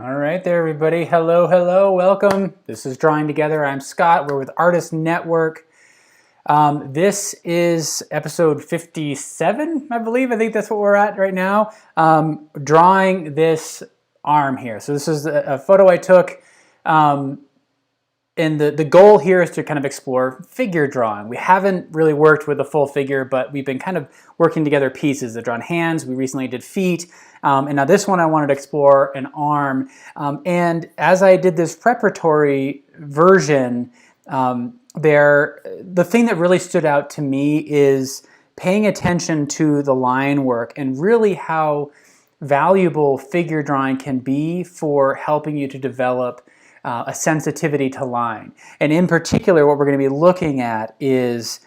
All right there, everybody. Hello, hello, welcome. This is Drawing Together. I'm Scott. We're with Artist Network. This is episode 57, I believe. I think that's what we're at right now. Drawing this arm here. So this is a photo I took. And the goal here is to kind of explore figure drawing. We haven't really worked with a full figure, but we've been kind of working together pieces. I've drawn hands. We recently did feet. And now this one I wanted to explore an arm. And as I did this preparatory version, the thing that really stood out to me is paying attention to the line work and really how valuable figure drawing can be for helping you to develop a sensitivity to line. And in particular, what we're going to be looking at is,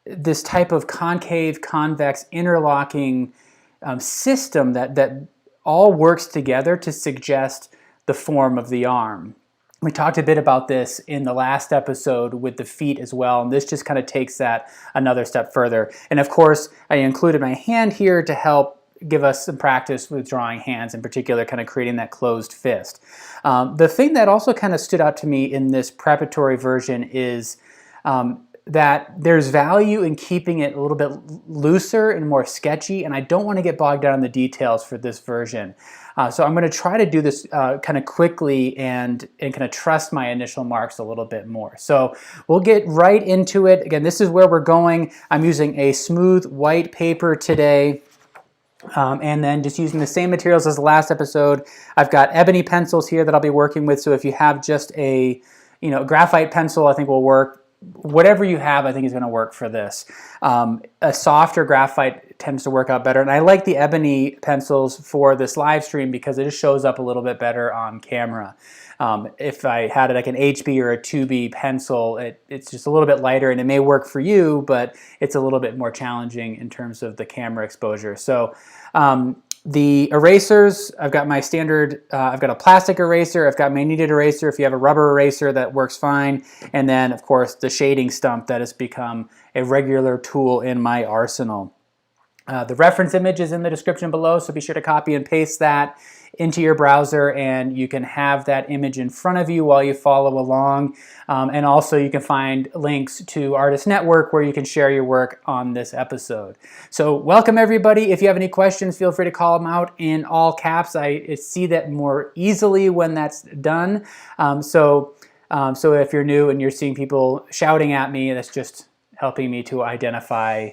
this type of concave, convex, interlocking system that all works together to suggest the form of the arm. We talked a bit about this in the last episode with the feet as well, and this just kind of takes that another step further. And of course, I included my hand here to help give us some practice with drawing hands, in particular, kind of creating that closed fist. The thing that also kind of stood out to me in this preparatory version is that there's value in keeping it a little bit looser and more sketchy, and I don't want to get bogged down in the details for this version. So I'm going to try to do this kind of quickly and kind of trust my initial marks a little bit more. So we'll get right into it. Again, this is where we're going. I'm using a smooth white paper today. And then just using the same materials as the last episode. I've got ebony pencils here that I'll be working with, so if you have just a graphite pencil, I think will work. Whatever you have, I think is going to work for this. A softer graphite tends to work out better, and I like the ebony pencils for this live stream because it just shows up a little bit better on camera. If I had like an HB or a 2B pencil, it's just a little bit lighter, and it may work for you, but it's a little bit more challenging in terms of the camera exposure. So the erasers, I've got my standard, I've got a plastic eraser, I've got my kneaded eraser. If you have a rubber eraser, that works fine. And then, of course, the shading stump that has become a regular tool in my arsenal. The reference image is in the description below, so be sure to copy and paste that into your browser, and you can have that image in front of you while you follow along. And also you can find links to Artist Network where you can share your work on this episode. So welcome everybody. If you have any questions, feel free to call them out in all caps. I see that more easily when that's done. So if you're new and you're seeing people shouting at me, that's just helping me to identify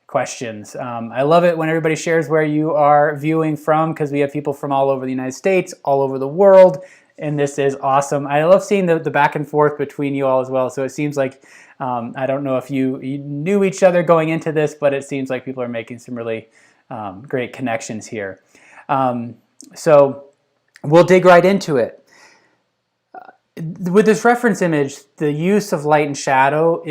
questions. I love it when everybody shares where you are viewing from, because we have people from all over the United States, all over the world, and this is awesome. I love seeing the back and forth between you all as well. So it seems like, I don't know if you knew each other going into this, but it seems like people are making some really great connections here. So we'll dig right into it. With this reference image, the use of light and shadow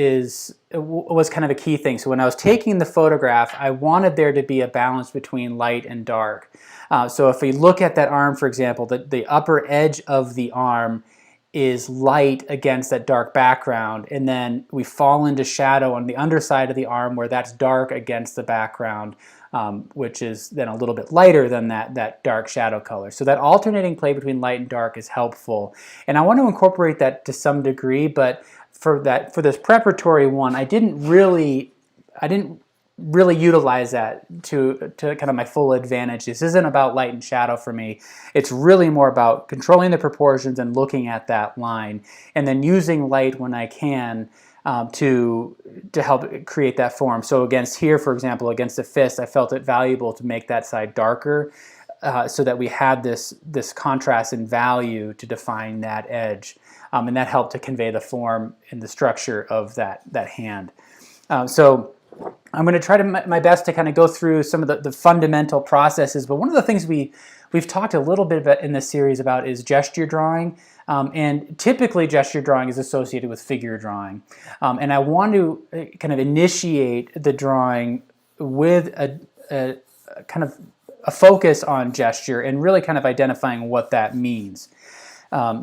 was kind of a key thing. So when I was taking the photograph, I wanted there to be a balance between light and dark. So if we look at that arm, for example, the upper edge of the arm is light against that dark background, and then we fall into shadow on the underside of the arm where that's dark against the background, which is then a little bit lighter than that dark shadow color. So that alternating play between light and dark is helpful. And I want to incorporate that to some degree, but for this preparatory one, I didn't really utilize that to kind of my full advantage. This isn't about light and shadow for me. It's really more about controlling the proportions and looking at that line, and then using light when I can to help create that form. So against here, for example, against the fist, I felt it valuable to make that side darker so that we had this contrast in value to define that edge. And that helped to convey the form and the structure of that hand. So I'm going to try my best to kind of go through some of the fundamental processes, but one of the things we've talked a little bit about in this series about is gesture drawing. And typically gesture drawing is associated with figure drawing. And I want to kind of initiate the drawing with a kind of a focus on gesture and really kind of identifying what that means.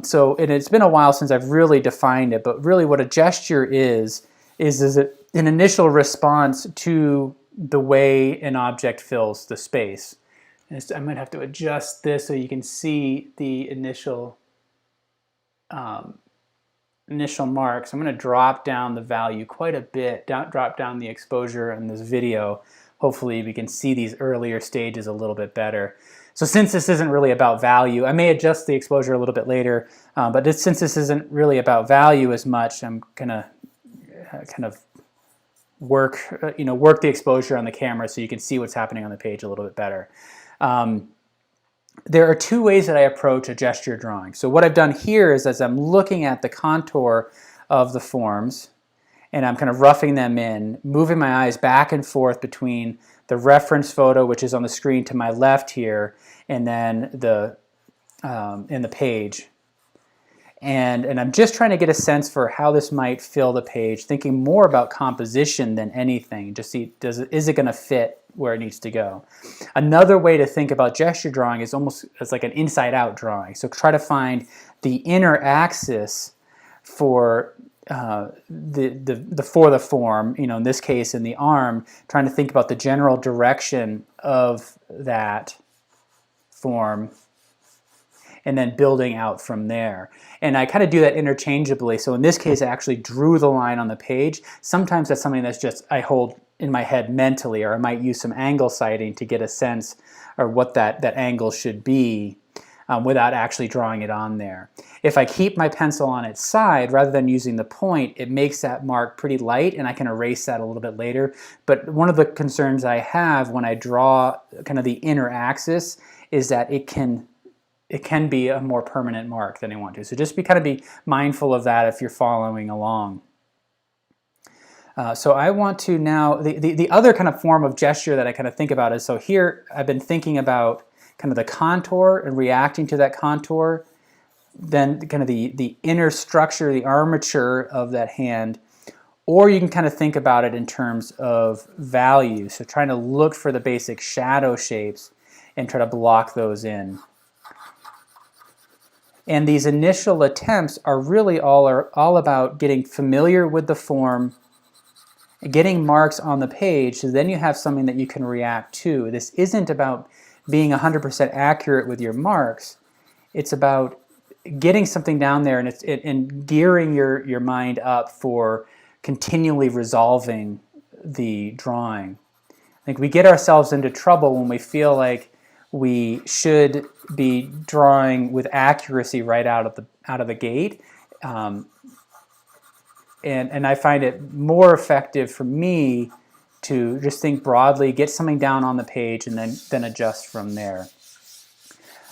So it's been a while since I've really defined it, but really what a gesture is an initial response to the way an object fills the space. I might have to adjust this so you can see the initial marks. I'm going to drop down the value quite a bit, drop down the exposure in this video. Hopefully we can see these earlier stages a little bit better. So since this isn't really about value, I may adjust the exposure a little bit later, but since this isn't really about value as much, I'm going to kind of work the exposure on the camera so you can see what's happening on the page a little bit better. There are two ways that I approach a gesture drawing. So what I've done here is, as I'm looking at the contour of the forms and I'm kind of roughing them in, moving my eyes back and forth between the reference photo, which is on the screen to my left here, and then in the page. And I'm just trying to get a sense for how this might fill the page, thinking more about composition than anything. Just see, is it going to fit where it needs to go? Another way to think about gesture drawing is almost as like an inside-out drawing. So try to find the inner axis for the form. In this case, in the arm, trying to think about the general direction of that form, and then building out from there. And I kind of do that interchangeably. So in this case, I actually drew the line on the page. Sometimes that's something that's just I hold in my head mentally, or I might use some angle sighting to get a sense or what that angle should be without actually drawing it on there. If I keep my pencil on its side rather than using the point, it makes that mark pretty light, and I can erase that a little bit later. But one of the concerns I have when I draw kind of the inner axis is that it can be a more permanent mark than I want to. So just be mindful of that if you're following along. So I want to now, the other kind of form of gesture that I kind of think about is, so here I've been thinking about kind of the contour and reacting to that contour, then kind of the inner structure, the armature of that hand, or you can kind of think about it in terms of value. So trying to look for the basic shadow shapes and try to block those in. And these initial attempts are really all about getting familiar with the form, getting marks on the page, so then you have something that you can react to. This isn't about being 100% accurate with your marks. It's about getting something down there and gearing your mind up for continually resolving the drawing. I think we get ourselves into trouble when we feel like we should be drawing with accuracy right out of the gate, and I find it more effective for me to just think broadly, get something down on the page, and then adjust from there.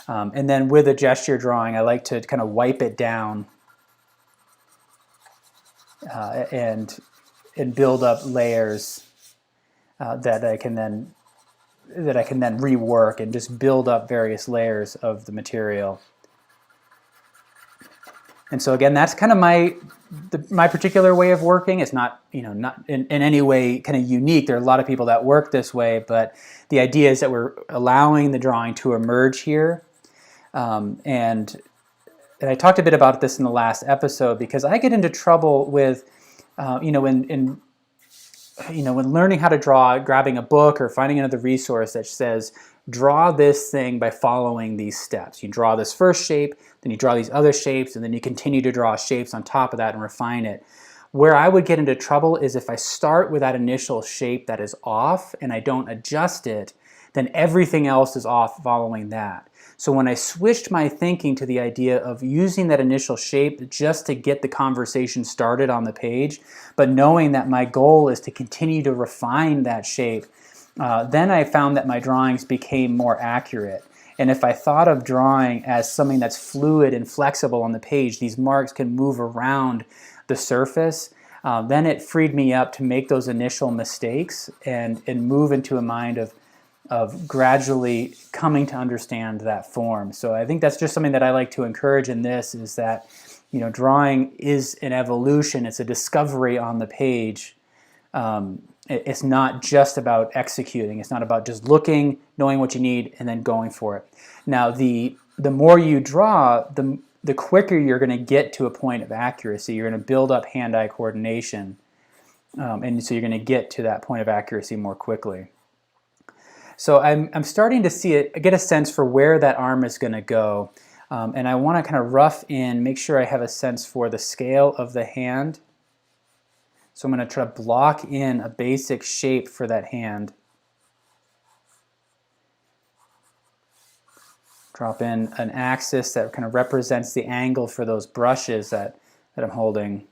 And then with a gesture drawing, I like to kind of wipe it down and build up layers that I can then rework and just build up various layers of the material. And so again, that's kind of my particular way of working. It's not, not in any way kind of unique. There are a lot of people that work this way, but the idea is that we're allowing the drawing to emerge here. And I talked a bit about this in the last episode, because I get into trouble with, when learning how to draw, grabbing a book or finding another resource that says, draw this thing by following these steps. You draw this first shape, then you draw these other shapes, and then you continue to draw shapes on top of that and refine it. Where I would get into trouble is if I start with that initial shape that is off and I don't adjust it, then everything else is off following that. So when I switched my thinking to the idea of using that initial shape just to get the conversation started on the page, but knowing that my goal is to continue to refine that shape, then I found that my drawings became more accurate. And if I thought of drawing as something that's fluid and flexible on the page, these marks can move around the surface, then it freed me up to make those initial mistakes and move into a mind of gradually coming to understand that form. So I think that's just something that I like to encourage in this, is that drawing is an evolution. It's a discovery on the page. It's not just about executing. It's not about just looking, knowing what you need, and then going for it. Now, the more you draw, the quicker you're going to get to a point of accuracy. You're going to build up hand-eye coordination, and so you're going to get to that point of accuracy more quickly. So I'm starting to see it, get a sense for where that arm is going to go. And I want to kind of rough in, make sure I have a sense for the scale of the hand. So I'm going to try to block in a basic shape for that hand. Drop in an axis that kind of represents the angle for those brushes that I'm holding.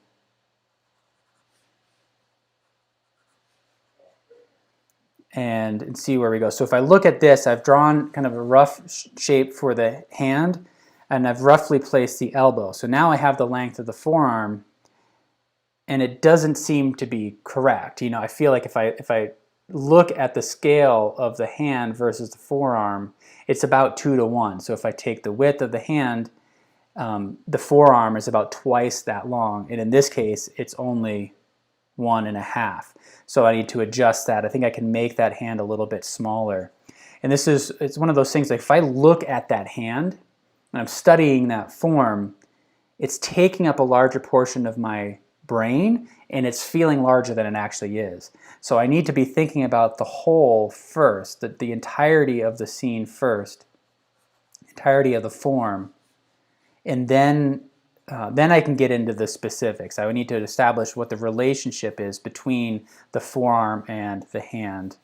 And see where we go. So if I look at this, I've drawn kind of a rough shape for the hand, and I've roughly placed the elbow. So now I have the length of the forearm, and it doesn't seem to be correct. You know, I feel like if I look at the scale of the hand versus the forearm, it's about 2 to 1. So if I take the width of the hand, the forearm is about twice that long, and in this case, it's only 1.5. So I need to adjust that. I think I can make that hand a little bit smaller. And it's one of those things, like if I look at that hand and I'm studying that form, it's taking up a larger portion of my brain, and it's feeling larger than it actually is. So I need to be thinking about the whole first, the entirety of the scene first, entirety of the form, and then I can get into the specifics. I would need to establish what the relationship is between the forearm and the hand.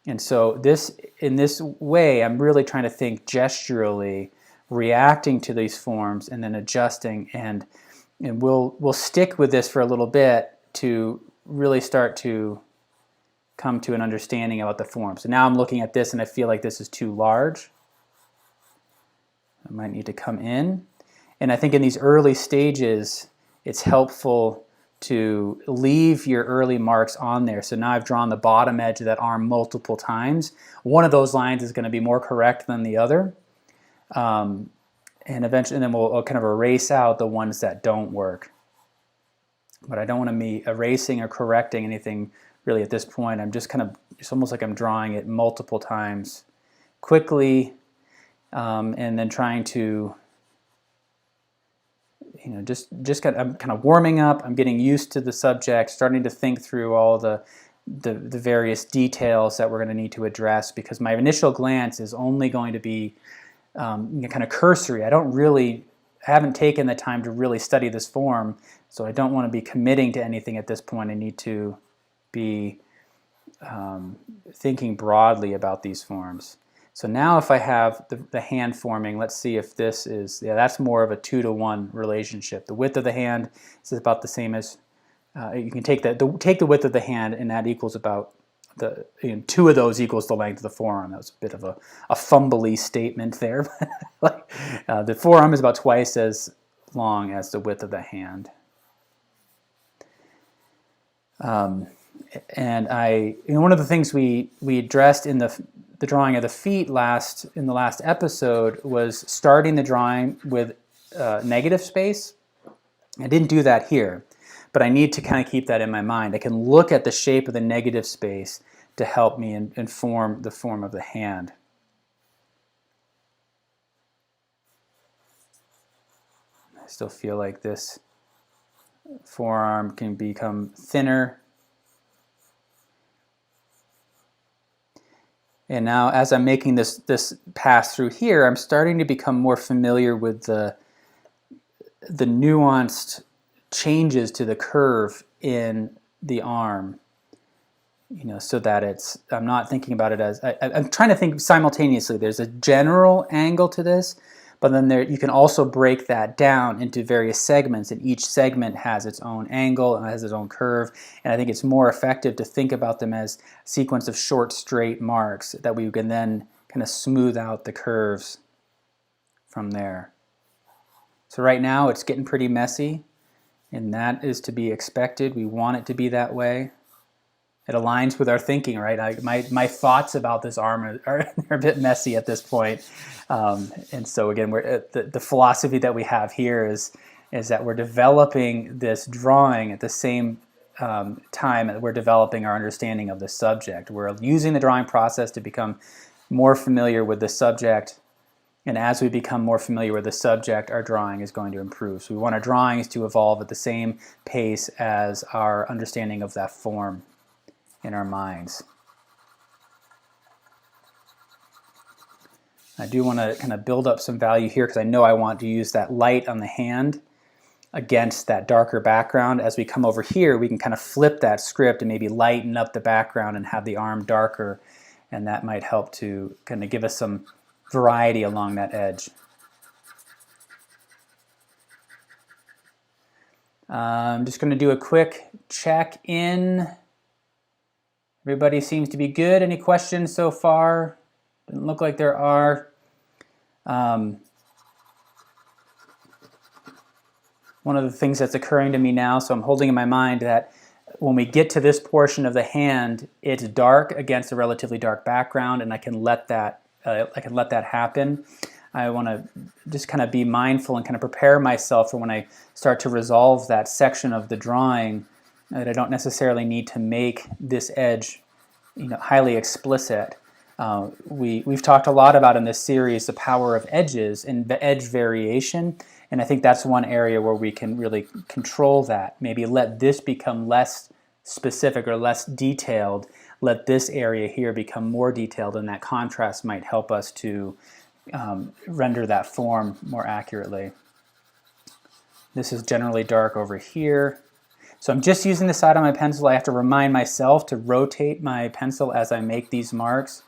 And so in this way, I'm really trying to think gesturally, reacting to these forms and then adjusting, and we'll stick with this for a little bit to really start to come to an understanding about the form. So now I'm looking at this and I feel like this is too large. I might need to come in. And I think in these early stages, it's helpful to leave your early marks on there. So now I've drawn the bottom edge of that arm multiple times. One of those lines is going to be more correct than the other. And eventually, and then we'll kind of erase out the ones that don't work. But I don't want to be erasing or correcting anything really at this point. I'm just kind of, it's almost like I'm drawing it multiple times quickly, and then trying to, you know, I'm kind of warming up. I'm getting used to the subject, starting to think through all the various details that we're going to need to address, because my initial glance is only going to be kind of cursory. I haven't taken the time to really study this form, so I don't want to be committing to anything at this point. I need to be thinking broadly about these forms. So now if I have the hand forming, let's see if this is, yeah, that's more of a 2 to 1 relationship. The width of the hand is about the same as, you can take the width of the hand, and that equals about, 2 of those equals the length of the forearm. That was a bit of a fumbly statement there. The forearm is about twice as long as the width of the hand. And one of the things we addressed in the drawing of the feet in the last episode was starting the drawing with negative space. I didn't do that here, but I need to kind of keep that in my mind. I can look at the shape of the negative space to help me inform the form of the hand. I still feel like this forearm can become thinner. And now as I'm making this pass through here, I'm starting to become more familiar with the nuanced changes to the curve in the arm, so that I'm not thinking about it as, I'm trying to think simultaneously. There's a general angle to this, but then you can also break that down into various segments, and each segment has its own angle and has its own curve. And I think it's more effective to think about them as a sequence of short, straight marks that we can then kind of smooth out the curves from there. So right now it's getting pretty messy, and that is to be expected. We want it to be that way. It aligns with our thinking, right? My thoughts about this arm are a bit messy at this point. And so again, the philosophy that we have here is that we're developing this drawing at the same time that we're developing our understanding of the subject. We're using the drawing process to become more familiar with the subject, and as we become more familiar with the subject, our drawing is going to improve. So we want our drawings to evolve at the same pace as our understanding of that form. in our minds. I do want to kind of build up some value here because I know I want to use that light on the hand against that darker background. As we come over here, we can kind of flip that script and maybe lighten up the background and have the arm darker, and that might help to kind of give us some variety along that edge. I'm just going to do a quick check-in. Everybody seems to be good. Any questions so far? Doesn't look like there are. One of the things that's occurring to me now, so I'm holding in my mind that when we get to this portion of the hand, it's dark against a relatively dark background, and I can let that happen. I want to just kind of be mindful and kind of prepare myself for when I start to resolve that section of the drawing, that I don't necessarily need to make this edge, highly explicit. We've talked a lot about in this series the power of edges and the edge variation, and I think that's one area where we can really control that. Maybe let this become less specific or less detailed. Let this area here become more detailed, and that contrast might help us to render that form more accurately. This is generally dark over here. So I'm just using the side of my pencil. I have to remind myself to rotate my pencil as I make these marks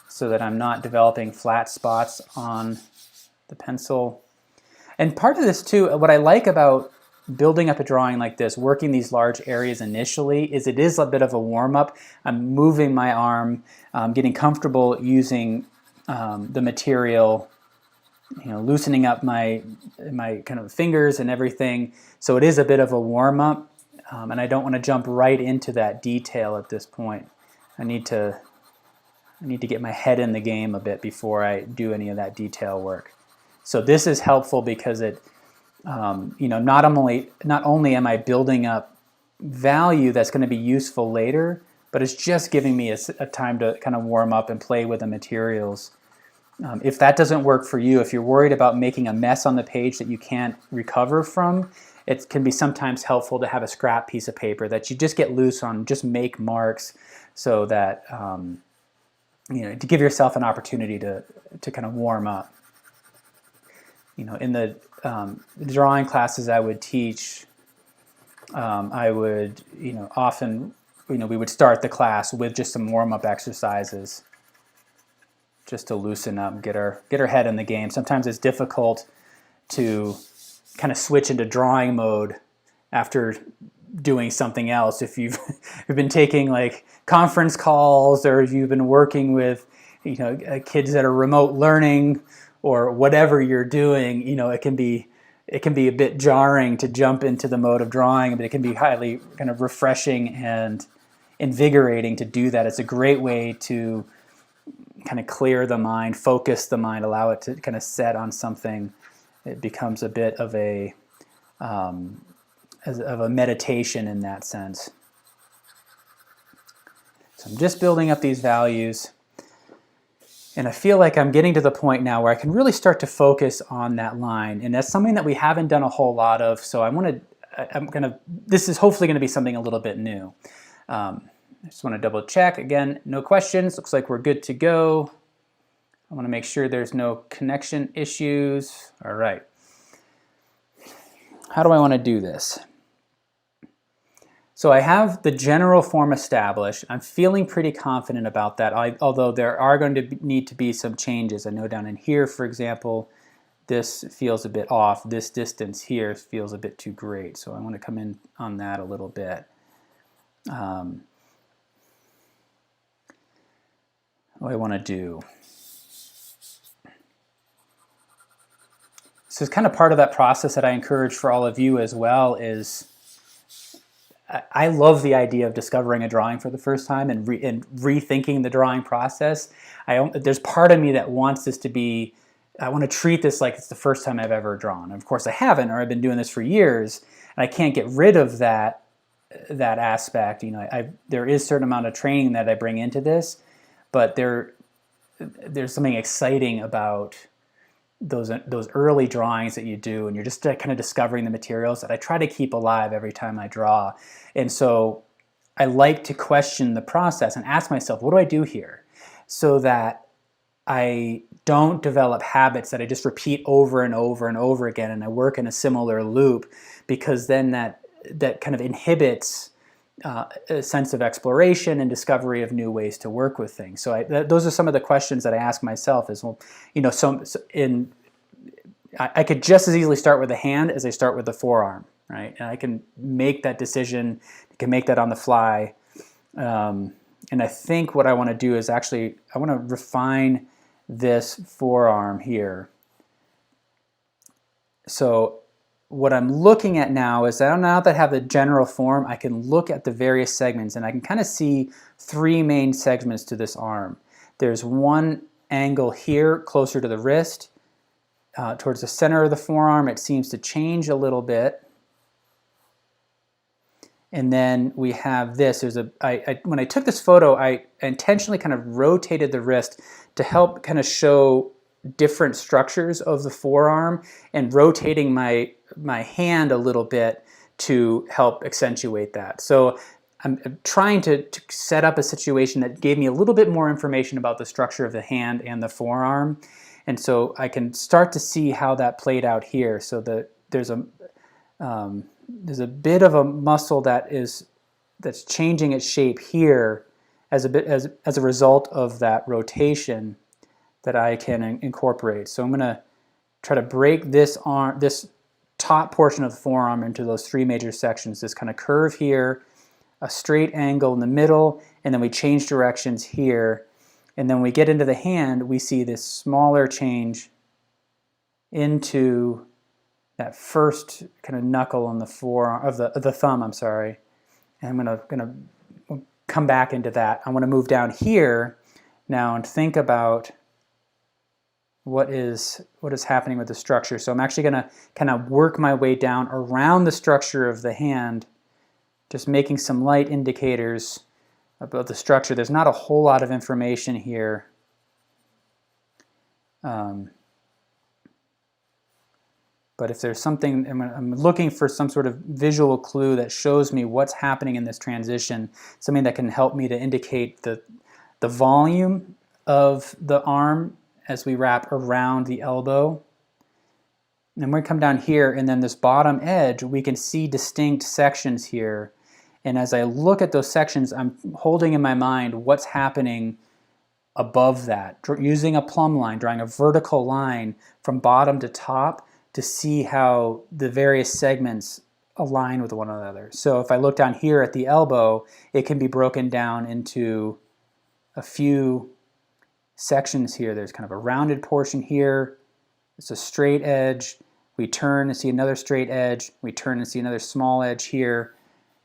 so that I'm not developing flat spots on the pencil. And part of this too, what I like about building up a drawing like this, working these large areas initially, is it is a bit of a warm-up. I'm moving my arm, getting comfortable using the material, loosening up my kind of fingers and everything. So it is a bit of a warm-up, and I don't want to jump right into that detail at this point. I need to get my head in the game a bit before I do any of that detail work. So this is helpful because it, not only am I building up value that's going to be useful later, but it's just giving me a time to kind of warm up and play with the materials. If that doesn't work for you, if you're worried about making a mess on the page that you can't recover from, it can be sometimes helpful to have a scrap piece of paper that you just get loose on, just make marks so that, to give yourself an opportunity to kind of warm up. In the drawing classes I would teach, I would, often, we would start the class with just some warm-up exercises just to loosen up, get our head in the game. Sometimes it's difficult to kind of switch into drawing mode after doing something else. If you've been taking like conference calls, or if you've been working with, kids that are remote learning, or whatever you're doing, it can be a bit jarring to jump into the mode of drawing, but it can be highly kind of refreshing and invigorating to do that. It's a great way to kind of clear the mind, focus the mind, allow it to kind of set on something. It becomes a bit of a meditation in that sense. So I'm just building up these values. And I feel like I'm getting to the point now where I can really start to focus on that line. And that's something that we haven't done a whole lot of. So this is hopefully going to be something a little bit new. I just want to double check. Again, no questions. Looks like we're good to go. I want to make sure there's no connection issues. All right. How do I want to do this? So I have the general form established. I'm feeling pretty confident about that, although there are going to need to be some changes. I know down in here, for example, this feels a bit off. This distance here feels a bit too great. So I want to come in on that a little bit. What do I want to do? So it's kind of part of that process that I encourage for all of you as well is I love the idea of discovering a drawing for the first time and rethinking the drawing process. There's part of me that wants this to be, I want to treat this like it's the first time I've ever drawn. And of course I haven't, or I've been doing this for years, and I can't get rid of that aspect. There is a certain amount of training that I bring into this, but there's something exciting about those early drawings that you do, and you're just kind of discovering the materials that I try to keep alive every time I draw. And so I like to question the process and ask myself, what do I do here? So that I don't develop habits that I just repeat over and over and over again, and I work in a similar loop, because then that kind of inhibits a sense of exploration and discovery of new ways to work with things. So those are some of the questions that I ask myself. Is, well, you know, I could just as easily start with the hand as I start with the forearm, right? And I can make that decision. I can make that on the fly. And I think what I want to do is actually, I want to refine this forearm here. So what I'm looking at now is that now that I have the general form, I can look at the various segments, and I can kind of see three main segments to this arm. There's one angle here closer to the wrist. Towards the center of the forearm, it seems to change a little bit. And then we have this. When I took this photo, I intentionally kind of rotated the wrist to help kind of show different structures of the forearm, and rotating my hand a little bit to help accentuate that. So I'm trying to set up a situation that gave me a little bit more information about the structure of the hand and the forearm. And so I can start to see how that played out here. So there's a bit of a muscle that's changing its shape here as a result of that rotation that I can incorporate. So I'm going to try to break this top portion of the forearm into those three major sections. This kind of curve here, a straight angle in the middle, and then we change directions here. And then when we get into the hand, we see this smaller change into that first kind of knuckle on the forearm of the thumb. I'm sorry, and I'm gonna come back into that. I want to move down here now and think about what is happening with the structure. So I'm actually gonna kind of work my way down around the structure of the hand, just making some light indicators about the structure. There's not a whole lot of information here. But if there's something, I'm looking for some sort of visual clue that shows me what's happening in this transition, something that can help me to indicate the volume of the arm as we wrap around the elbow. And we come down here, and then this bottom edge, we can see distinct sections here. And as I look at those sections, I'm holding in my mind what's happening above that, using a plumb line, drawing a vertical line from bottom to top to see how the various segments align with one another. So if I look down here at the elbow, it can be broken down into a few sections here. There's kind of a rounded portion here. It's a straight edge. We turn and see another straight edge. We turn and see another small edge here,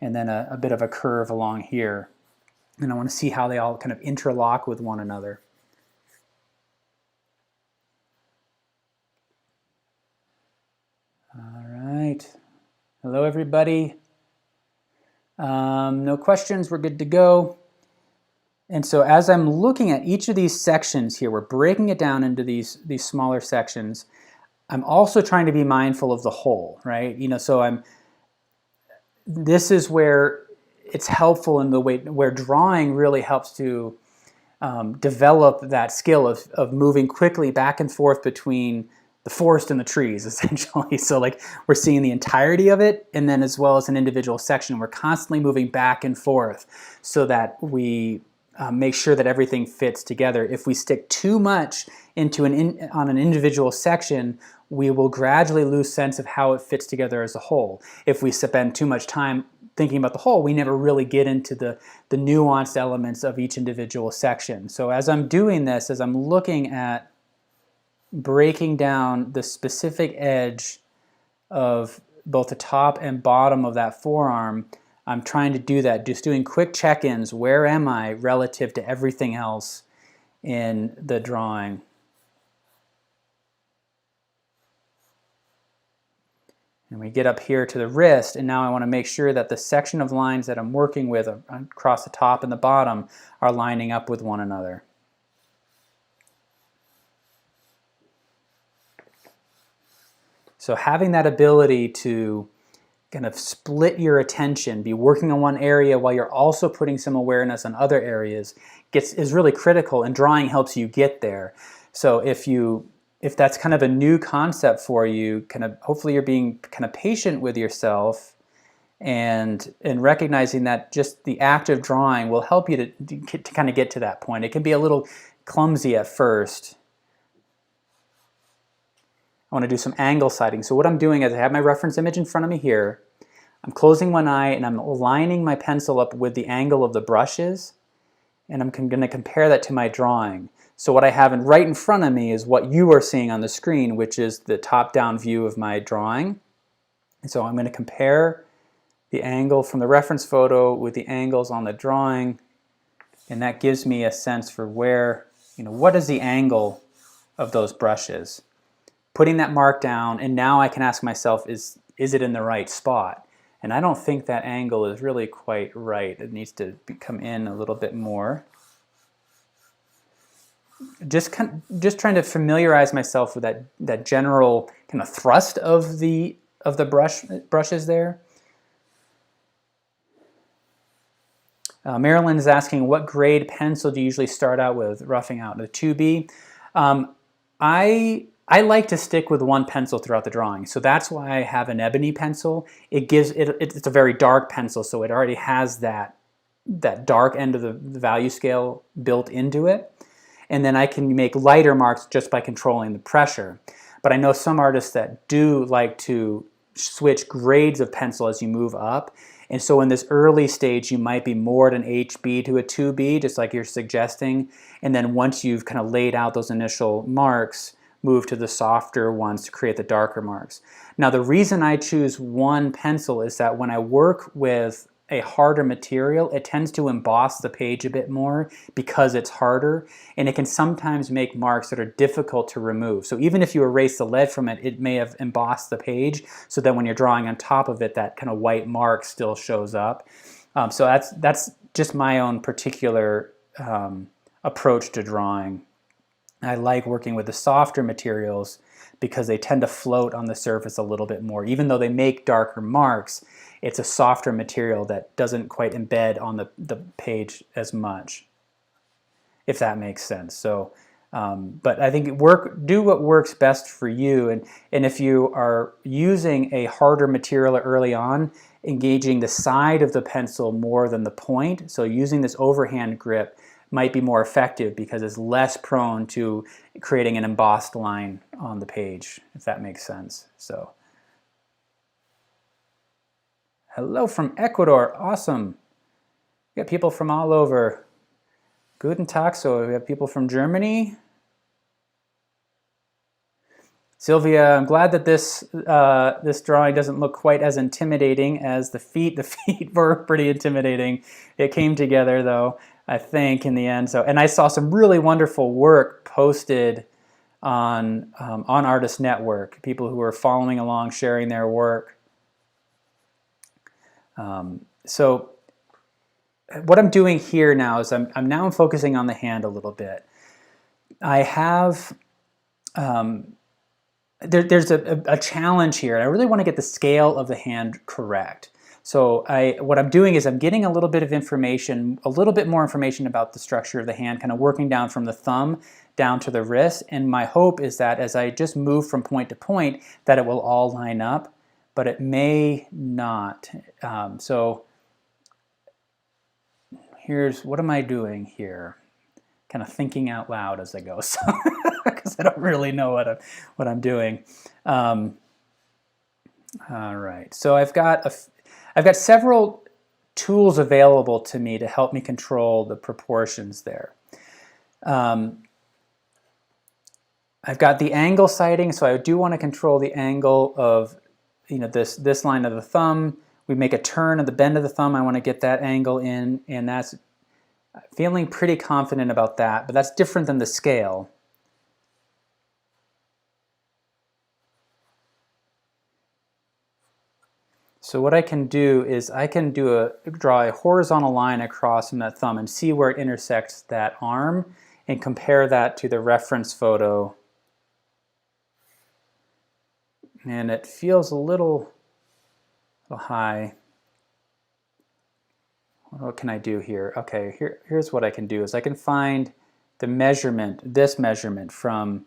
and then a bit of a curve along here. And I want to see how they all kind of interlock with one another. All right. Hello, everybody. No questions. We're good to go. And so as I'm looking at each of these sections here, we're breaking it down into these smaller sections. I'm also trying to be mindful of the whole, right? You know, so this is where it's helpful in the way where drawing really helps to develop that skill of moving quickly back and forth between the forest and the trees, essentially. So like we're seeing the entirety of it, and then as well as an individual section, we're constantly moving back and forth so that we make sure that everything fits together. If we stick too much into on an individual section, we will gradually lose sense of how it fits together as a whole. If we spend too much time thinking about the whole, we never really get into the nuanced elements of each individual section. So as I'm doing this, as I'm looking at breaking down the specific edge of both the top and bottom of that forearm, I'm trying to do that, just doing quick check-ins. Where am I relative to everything else in the drawing? And we get up here to the wrist, and now I want to make sure that the section of lines that I'm working with across the top and the bottom are lining up with one another. So having that ability to kind of split your attention, be working on one area while you're also putting some awareness on other areas is really critical, and drawing helps you get there. So if that's kind of a new concept for you, kind of hopefully you're being kind of patient with yourself and recognizing that just the act of drawing will help you to kind of get to that point. It can be a little clumsy at first. I want to do some angle sighting. So what I'm doing is I have my reference image in front of me here. I'm closing one eye and I'm aligning my pencil up with the angle of the brushes, and I'm going to compare that to my drawing. So what I have right in front of me is what you are seeing on the screen, which is the top-down view of my drawing. And so I'm going to compare the angle from the reference photo with the angles on the drawing, and that gives me a sense for where, what is the angle of those brushes. Putting that mark down, and now I can ask myself, is it in the right spot? And I don't think that angle is really quite right. It needs to come in a little bit more. Just trying to familiarize myself with that general kind of thrust of the brushes there. Marilyn is asking, what grade pencil do you usually start out with roughing out? The 2B? I like to stick with one pencil throughout the drawing, so that's why I have an Ebony pencil. It's a very dark pencil, so it already has that dark end of the value scale built into it. And then I can make lighter marks just by controlling the pressure. But I know some artists that do like to switch grades of pencil as you move up. And so in this early stage, you might be more at an HB to a 2B, just like you're suggesting. And then once you've kind of laid out those initial marks, move to the softer ones to create the darker marks. Now the reason I choose one pencil is that when I work with a harder material, it tends to emboss the page a bit more because it's harder, and it can sometimes make marks that are difficult to remove. So even if you erase the lead from it, it may have embossed the page, so that when you're drawing on top of it, that kind of white mark still shows up. So that's just my own particular approach to drawing. I like working with the softer materials because they tend to float on the surface a little bit more. Even though they make darker marks, it's a softer material that doesn't quite embed on the page as much, if that makes sense. So, but I think do what works best for you. And if you are using a harder material early on, engaging the side of the pencil more than the point, so using this overhand grip might be more effective because it's less prone to creating an embossed line on the page, if that makes sense. So, hello from Ecuador, awesome. We got people from all over. Guten Tag, so we have people from Germany. Sylvia, I'm glad that this drawing doesn't look quite as intimidating as the feet. The feet were pretty intimidating. It came together though, I think, in the end. So, and I saw some really wonderful work posted on Artist Network. People who were following along, sharing their work. So, what I'm doing here now is I'm now focusing on the hand a little bit. I have there's a challenge here, and I really want to get the scale of the hand correct. So what I'm doing is I'm getting a little bit of information, a little bit more information about the structure of the hand, kind of working down from the thumb down to the wrist. And my hope is that as I just move from point to point, that it will all line up, but it may not. So here's, what am I doing here? Kind of thinking out loud as I go, so because I don't really know what I'm doing. All right, so I've got several tools available to me to help me control the proportions there. I've got the angle sighting, so I do want to control the angle of this line of the thumb. We make a turn of the bend of the thumb. I want to get that angle in, and that's feeling pretty confident about that, but that's different than the scale. So what I can do is I can draw a horizontal line across from that thumb and see where it intersects that arm and compare that to the reference photo. And it feels a little little high. What can I do here? Okay, here's what I can do is I can find the measurement, this measurement from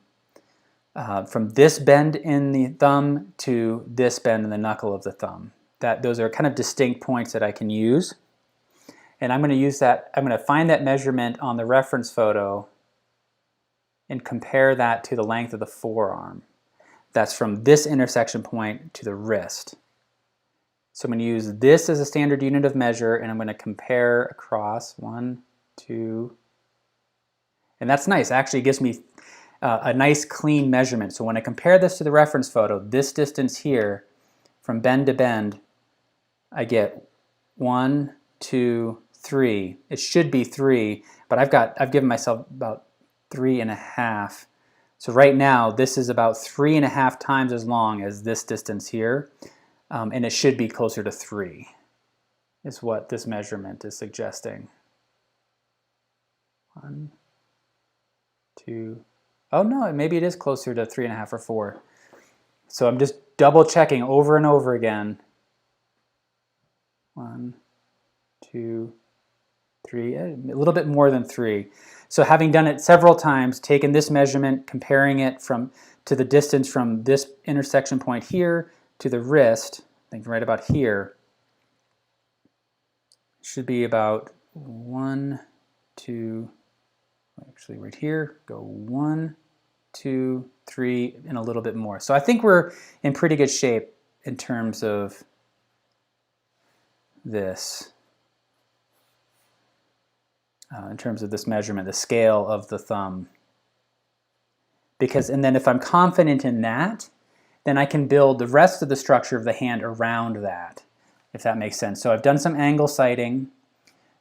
this bend in the thumb to this bend in the knuckle of the thumb. Those are kind of distinct points that I can use. And I'm going to use that, I'm going to find that measurement on the reference photo and compare that to the length of the forearm. That's from this intersection point to the wrist. So I'm going to use this as a standard unit of measure, and I'm going to compare across 1, 2, and that's nice. Actually, it gives me a nice clean measurement. So when I compare this to the reference photo, this distance here from bend to bend, I get 1, 2, 3. It should be 3, but I've given myself about 3.5. So right now, this is about 3.5 times as long as this distance here. And it should be closer to 3, is what this measurement is suggesting. 1, 2, oh no, maybe it is closer to 3.5 or 4. So I'm just double checking over and over again. 1, 2, 3, a little bit more than 3. So having done it several times, taken this measurement, comparing it to the distance from this intersection point here to the wrist, I think right about here, should be about 1, 2, actually right here, go 1, 2, 3, and a little bit more. So I think we're in pretty good shape in terms of this, measurement, the scale of the thumb. And then if I'm confident in that, then I can build the rest of the structure of the hand around that, if that makes sense. So I've done some angle sighting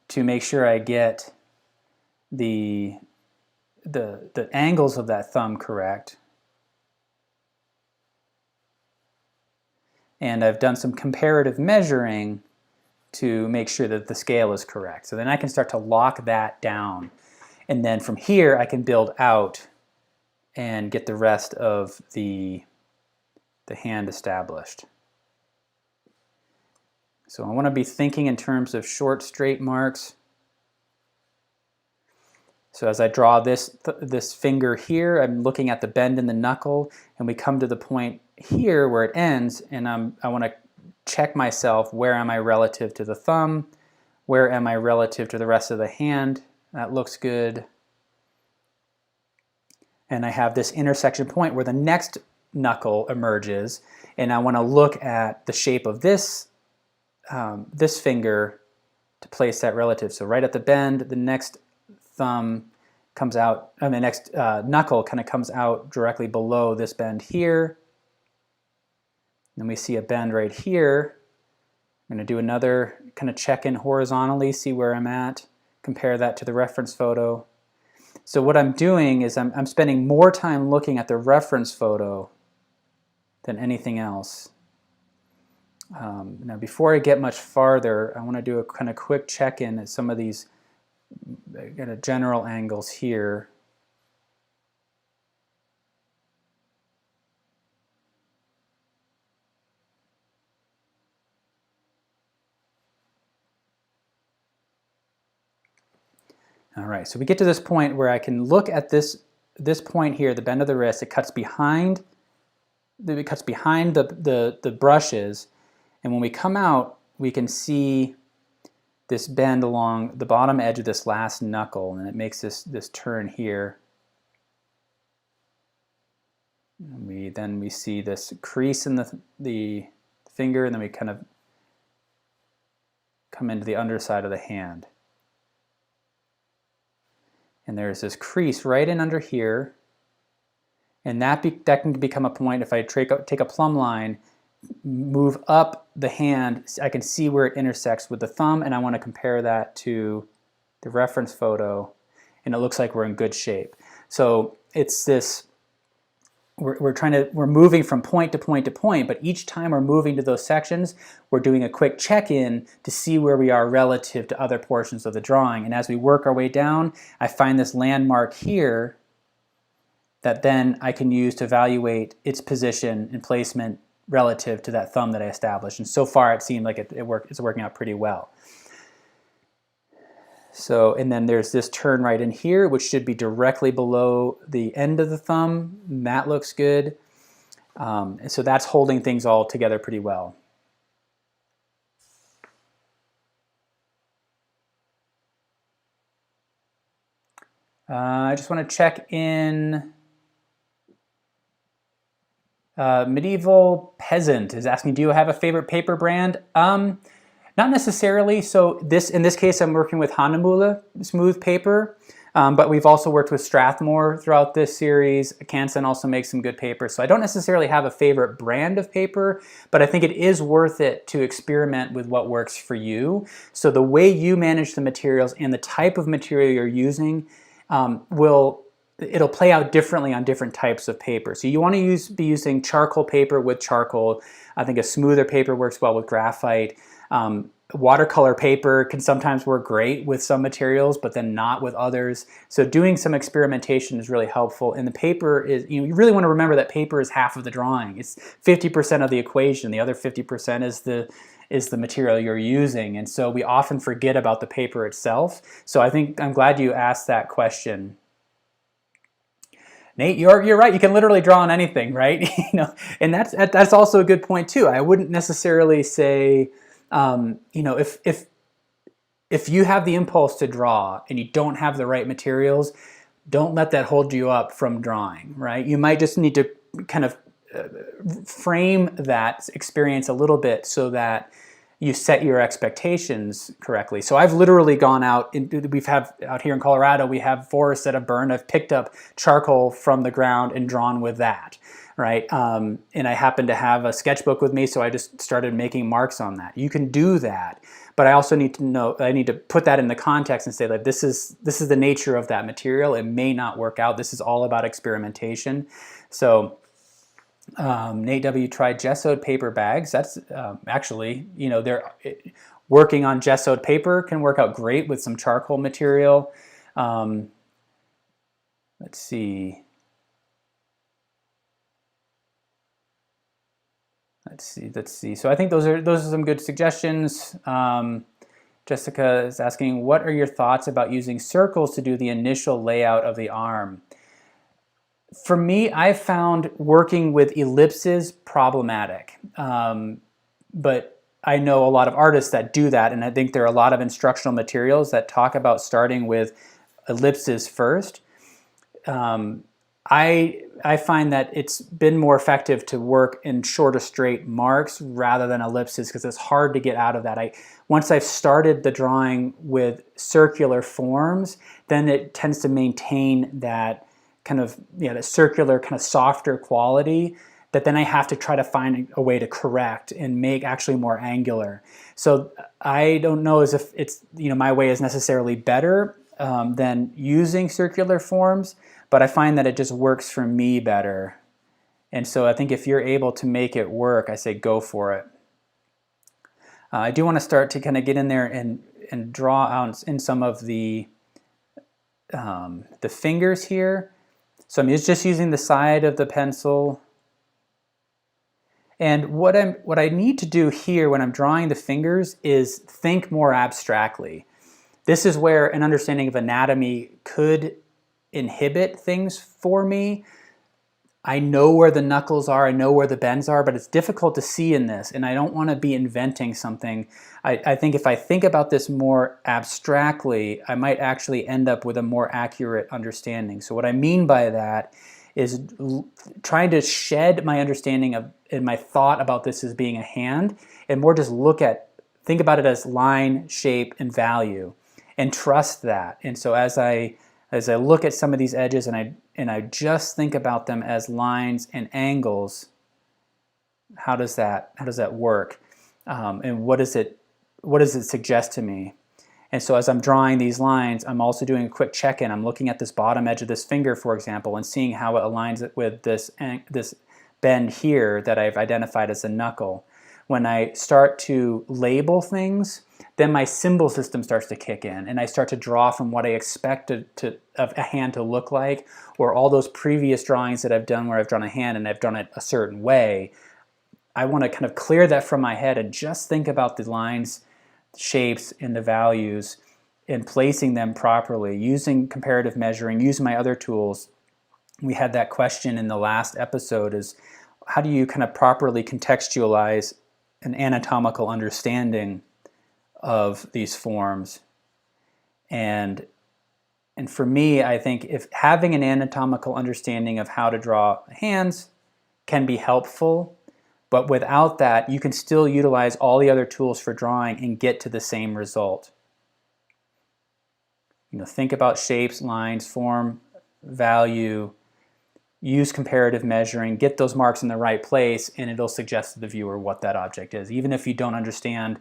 to make sure I get the angles of that thumb correct. And I've done some comparative measuring to make sure that the scale is correct. So then I can start to lock that down. And then from here I can build out and get the rest of the hand established. So I want to be thinking in terms of short straight marks. So as I draw this finger here, I'm looking at the bend in the knuckle, and we come to the point here where it ends, and I want to check myself, where am I relative to the thumb? Where am I relative to the rest of the hand? That looks good. And I have this intersection point where the next knuckle emerges, and I want to look at the shape of this this finger to place that relative. So right at the bend, the next thumb comes out, and the next knuckle kind of comes out directly below this bend here. Then we see a bend right here. I'm going to do another kind of check in horizontally, see where I'm at, compare that to the reference photo. So what I'm doing is I'm spending more time looking at the reference photo than anything else. Now before I get much farther, I want to do a kind of quick check-in at some of these kind of general angles here. All right, so we get to this point where I can look at this point here, the bend of the wrist. It cuts behind the brushes, and when we come out, we can see this bend along the bottom edge of this last knuckle, and it makes this turn here. And then we see this crease in the finger, and then we kind of come into the underside of the hand. And there's this crease right in under here, and that can become a point. If I take a plumb line, move up the hand, I can see where it intersects with the thumb, and I want to compare that to the reference photo, and it looks like we're in good shape. So it's this, we're moving from point to point to point, but each time we're moving to those sections, we're doing a quick check-in to see where we are relative to other portions of the drawing. And as we work our way down, I find this landmark here that then I can use to evaluate its position and placement relative to that thumb that I established. And so far it seemed like it's working out pretty well. So, and then there's this turn right in here, which should be directly below the end of the thumb. That looks good. So that's holding things all together pretty well. I just want to check in. Medieval Peasant is asking, do you have a favorite paper brand? Not necessarily. So in this case, I'm working with Hahnemühle smooth paper, but we've also worked with Strathmore throughout this series. Canson also makes some good paper. So I don't necessarily have a favorite brand of paper, but I think it is worth it to experiment with what works for you. So the way you manage the materials and the type of material you're using it'll play out differently on different types of paper. So you want to be using charcoal paper with charcoal. I think a smoother paper works well with graphite. Watercolor paper can sometimes work great with some materials, but then not with others. So doing some experimentation is really helpful. And the paper is, you really want to remember that paper is half of the drawing. It's 50% of the equation. The other 50% is the material you're using. And so we often forget about the paper itself. So I'm glad you asked that question. Nate, you're right. You can literally draw on anything, right? And that's also a good point too. I wouldn't necessarily say, if you have the impulse to draw and you don't have the right materials, don't let that hold you up from drawing, right? You might just need to kind of frame that experience a little bit so that you set your expectations correctly. So I've literally gone out, out here in Colorado, we have forests that have burned. I've picked up charcoal from the ground and drawn with that, right? And I happen to have a sketchbook with me, so I just started making marks on that. You can do that, but I also need to know, I need to put that in the context and say that this is the nature of that material. It may not work out. This is all about experimentation. So Nate W. tried gessoed paper bags. That's actually, they're working on gessoed paper can work out great with some charcoal material. Let's see. So I think those are some good suggestions. Jessica is asking, what are your thoughts about using circles to do the initial layout of the arm? For me, I've found working with ellipses problematic, but I know a lot of artists that do that, and I think there are a lot of instructional materials that talk about starting with ellipses first. I find that it's been more effective to work in shorter straight marks rather than ellipses because it's hard to get out of that. Once I've started the drawing with circular forms, then it tends to maintain that kind of, the circular kind of softer quality that then I have to try to find a way to correct and make actually more angular. So I don't know as if it's, my way is necessarily better than using circular forms, but I find that it just works for me better. And so I think if you're able to make it work, I say go for it. I do want to start to kind of get in there and draw out in some of the fingers here. So I'm just using the side of the pencil. And what I need to do here when I'm drawing the fingers is think more abstractly. This is where an understanding of anatomy could inhibit things for me. I know where the knuckles are, I know where the bends are, but it's difficult to see in this, and I don't want to be inventing something. I think if I think about this more abstractly, I might actually end up with a more accurate understanding. So what I mean by that is trying to shed my understanding of and my thought about this as being a hand, and more just think about it as line, shape, and value, and trust that. And so as I look at some of these edges and I just think about them as lines and angles, how does that work? And what does it suggest to me? And so as I'm drawing these lines, I'm also doing a quick check-in. I'm looking at this bottom edge of this finger, for example, and seeing how it aligns with this bend here that I've identified as a knuckle. When I start to label things, then my symbol system starts to kick in, and I start to draw from what I expected of a hand to look like, or all those previous drawings that I've done where I've drawn a hand and I've done it a certain way. I want to kind of clear that from my head and just think about the lines, shapes, and the values and placing them properly, using comparative measuring, using my other tools. We had that question in the last episode, is how do you kind of properly contextualize an anatomical understanding of these forms? And for me, I think if having an anatomical understanding of how to draw hands can be helpful, but without that, you can still utilize all the other tools for drawing and get to the same result. Think about shapes, lines, form, value, use comparative measuring, get those marks in the right place, and it'll suggest to the viewer what that object is, even if you don't understand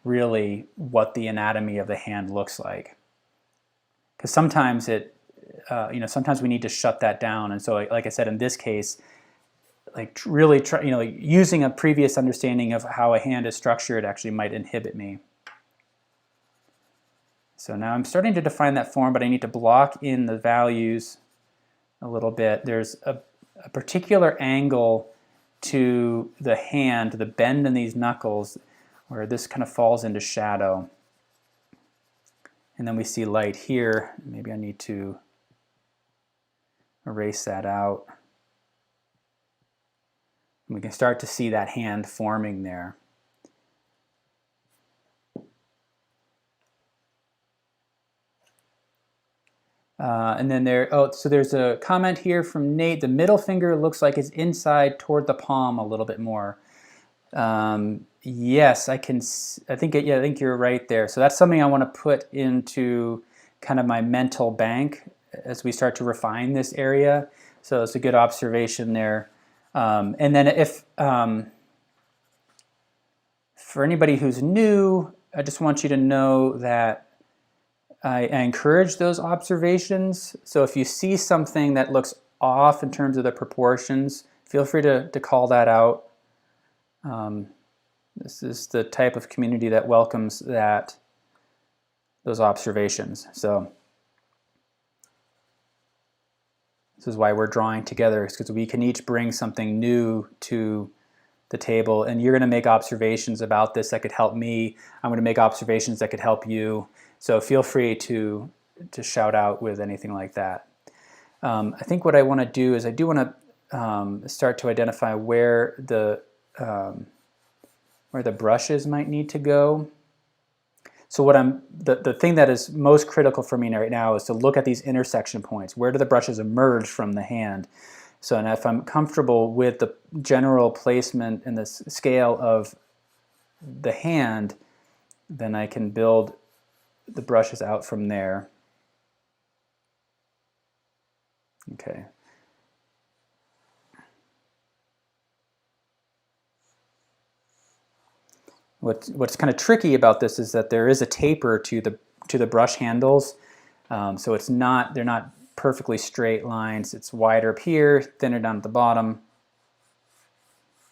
really what the anatomy of the hand looks like. Because sometimes sometimes we need to shut that down. And so, like I said, in this case, really using a previous understanding of how a hand is structured actually might inhibit me. So now I'm starting to define that form, but I need to block in the values a little bit. There's a particular angle to the hand, the bend in these knuckles, where this kind of falls into shadow. And then we see light here. Maybe I need to erase that out. And we can start to see that hand forming there. And then so there's a comment here from Nate. The middle finger looks like it's inside toward the palm a little bit more. Yes, I think you're right there. So that's something I want to put into kind of my mental bank as we start to refine this area. So it's a good observation there. And then if for anybody who's new, I just want you to know that I encourage those observations. So if you see something that looks off in terms of the proportions, feel free to call that out. This is the type of community that welcomes those observations. So this is why we're drawing together, because we can each bring something new to the table, and you're going to make observations about this that could help me. I'm going to make observations that could help you. So feel free to shout out with anything like that. I think what I want to do is I do want to start to identify where the brushes might need to go. So the thing that is most critical for me right now is to look at these intersection points. Where do the brushes emerge from the hand? So, and if I'm comfortable with the general placement and the scale of the hand, then I can build the brushes out from there. Okay. What's kind of tricky about this is that there is a taper to the brush handles, so they're not perfectly straight lines. It's wider up here, thinner down at the bottom.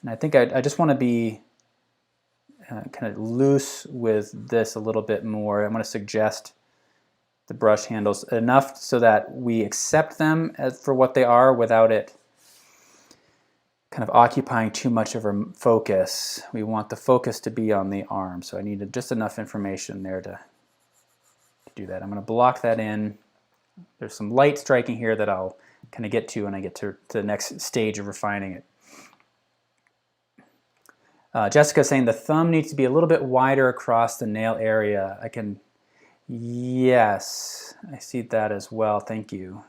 And I think I just want to be kind of loose with this a little bit more. I want to suggest the brush handles enough so that we accept them for what they are without it kind of occupying too much of our focus. We want the focus to be on the arm, so I need just enough information there to do that. I'm going to block that in. There's some light striking here that I'll kind of get to when I get to the next stage of refining it. Jessica's saying the thumb needs to be a little bit wider across the nail area. Yes, I see that as well. Thank you.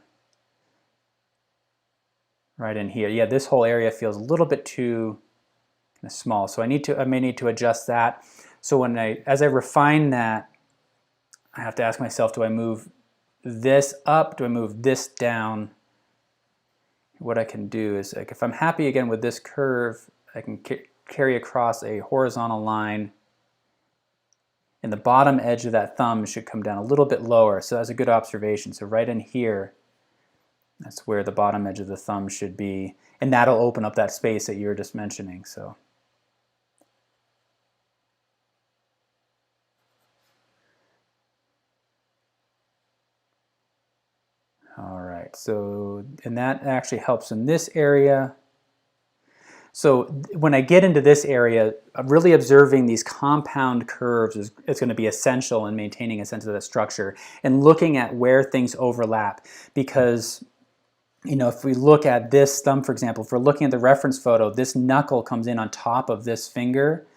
Right in here. Yeah, this whole area feels a little bit too kind of small. So I may need to adjust that. So as I refine that, I have to ask myself, do I move this up? Do I move this down? What I can do is, like, if I'm happy again with this curve, I can carry across a horizontal line, and the bottom edge of that thumb should come down a little bit lower. So that's a good observation. So right in here, that's where the bottom edge of the thumb should be, and that'll open up that space that you were just mentioning. So all right, so and that actually helps in this area. So when I get into this area, really observing these compound curves is going to be essential in maintaining a sense of the structure and looking at where things overlap. Because, you know, if we look at this thumb, for example, if we're looking at the reference photo, this knuckle comes in on top of this finger.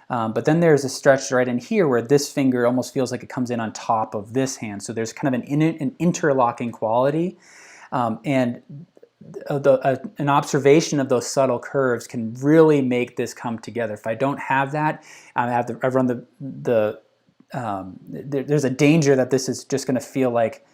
But then there's a stretch right in here where this finger almost feels like it comes in on top of this hand. So there's kind of an interlocking quality. And an observation of those subtle curves can really make this come together. If I don't have that, I run there's a danger that this is just going to feel like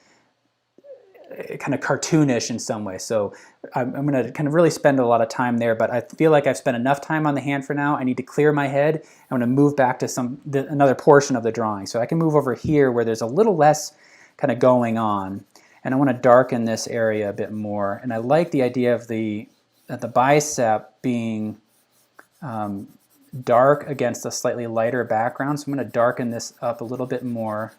kind of cartoonish in some way. So I'm going to kind of really spend a lot of time there, but I feel like I've spent enough time on the hand for now. I need to clear my head. I'm going to move back to another portion of the drawing. So I can move over here where there's a little less kind of going on. And I want to darken this area a bit more. And I like the idea of the bicep being dark against a slightly lighter background. So I'm going to darken this up a little bit more.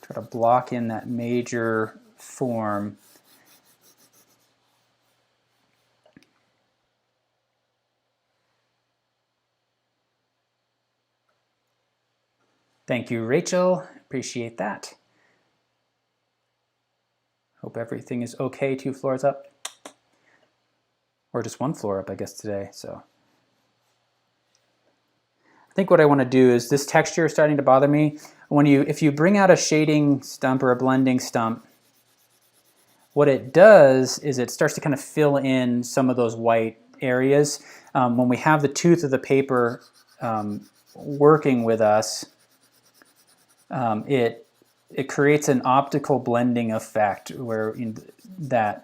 Try to block in that major form. Thank you, Rachel. Appreciate that. Hope everything is okay 2 floors up. Or just 1 floor up, I guess, today. So I think what I want to do is this texture is starting to bother me. If you bring out a shading stump or a blending stump, what it does is it starts to kind of fill in some of those white areas. When we have the tooth of the paper working with us, it creates an optical blending effect where the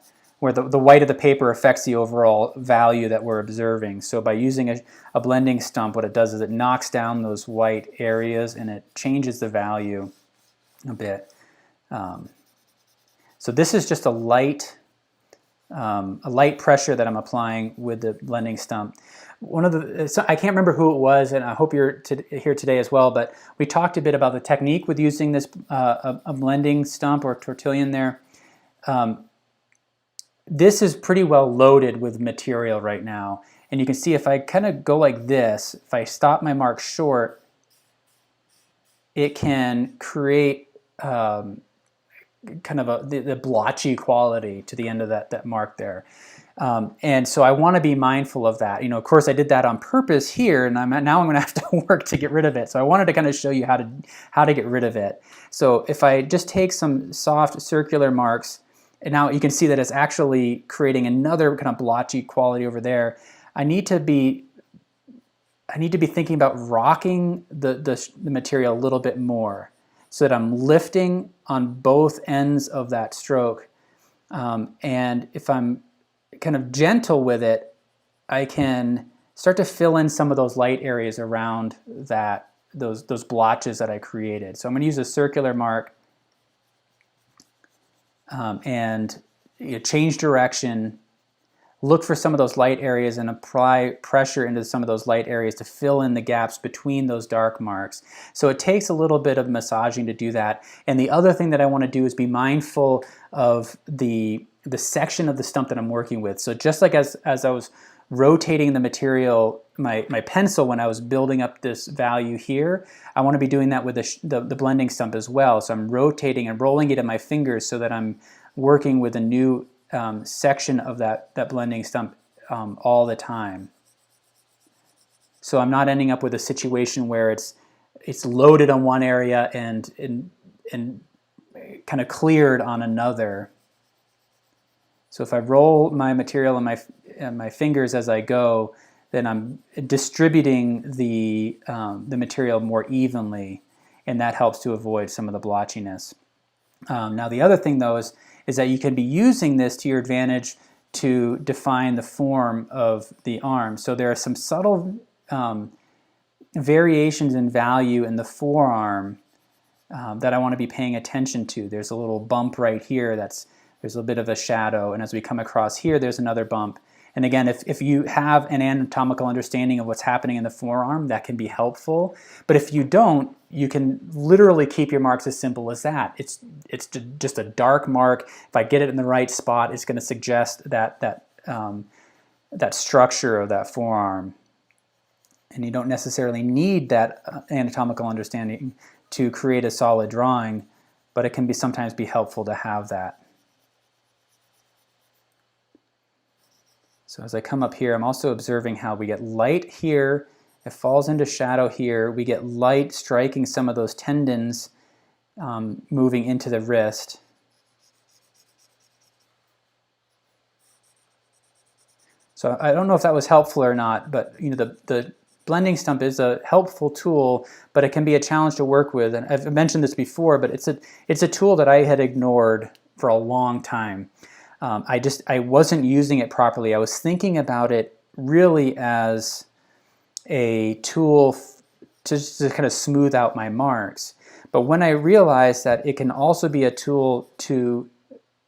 white of the paper affects the overall value that we're observing. So by using a blending stump, what it does is it knocks down those white areas and it changes the value a bit. So this is just a light pressure that I'm applying with the blending stump. I can't remember who it was, and I hope you're here today as well, but we talked a bit about the technique with using this a blending stump or tortillon there. This is pretty well loaded with material right now. And you can see if I kind of go like this, if I stop my mark short, it can create kind of the blotchy quality to the end of that mark there. And so I want to be mindful of that. You know, of course, I did that on purpose here, and now I'm going to have to work to get rid of it. So I wanted to kind of show you how to get rid of it. So if I just take some soft circular marks, and now you can see that it's actually creating another kind of blotchy quality over there. I need to be thinking about rocking the material a little bit more so that I'm lifting on both ends of that stroke. And if I'm kind of gentle with it, I can start to fill in some of those light areas around those blotches that I created. So I'm going to use a circular mark and change direction, look for some of those light areas and apply pressure into some of those light areas to fill in the gaps between those dark marks. So it takes a little bit of massaging to do that. And the other thing that I want to do is be mindful of the section of the stump that I'm working with. So just like as I was rotating the material, my pencil, when I was building up this value here, I want to be doing that with the blending stump as well. So I'm rotating and rolling it in my fingers so that I'm working with a new section of that blending stump all the time. So I'm not ending up with a situation where it's loaded on one area and kind of cleared on another. So if I roll my material in my fingers as I go, then I'm distributing the material more evenly, and that helps to avoid some of the blotchiness. Now the other thing though is that you can be using this to your advantage to define the form of the arm. So there are some subtle variations in value in the forearm that I want to be paying attention to. There's a little bump right here there's a bit of a shadow, and as we come across here, there's another bump. And again, if you have an anatomical understanding of what's happening in the forearm, that can be helpful. But if you don't, you can literally keep your marks as simple as that. It's just a dark mark. If I get it in the right spot, it's going to suggest that that structure of that forearm. And you don't necessarily need that anatomical understanding to create a solid drawing, but it can sometimes be helpful to have that. So as I come up here, I'm also observing how we get light here, it falls into shadow here, we get light striking some of those tendons moving into the wrist. So I don't know if that was helpful or not, but you know, the blending stump is a helpful tool, but it can be a challenge to work with. And I've mentioned this before, but it's a tool that I had ignored for a long time. I wasn't using it properly. I was thinking about it really as a tool to kind of smooth out my marks. But when I realized that it can also be a tool to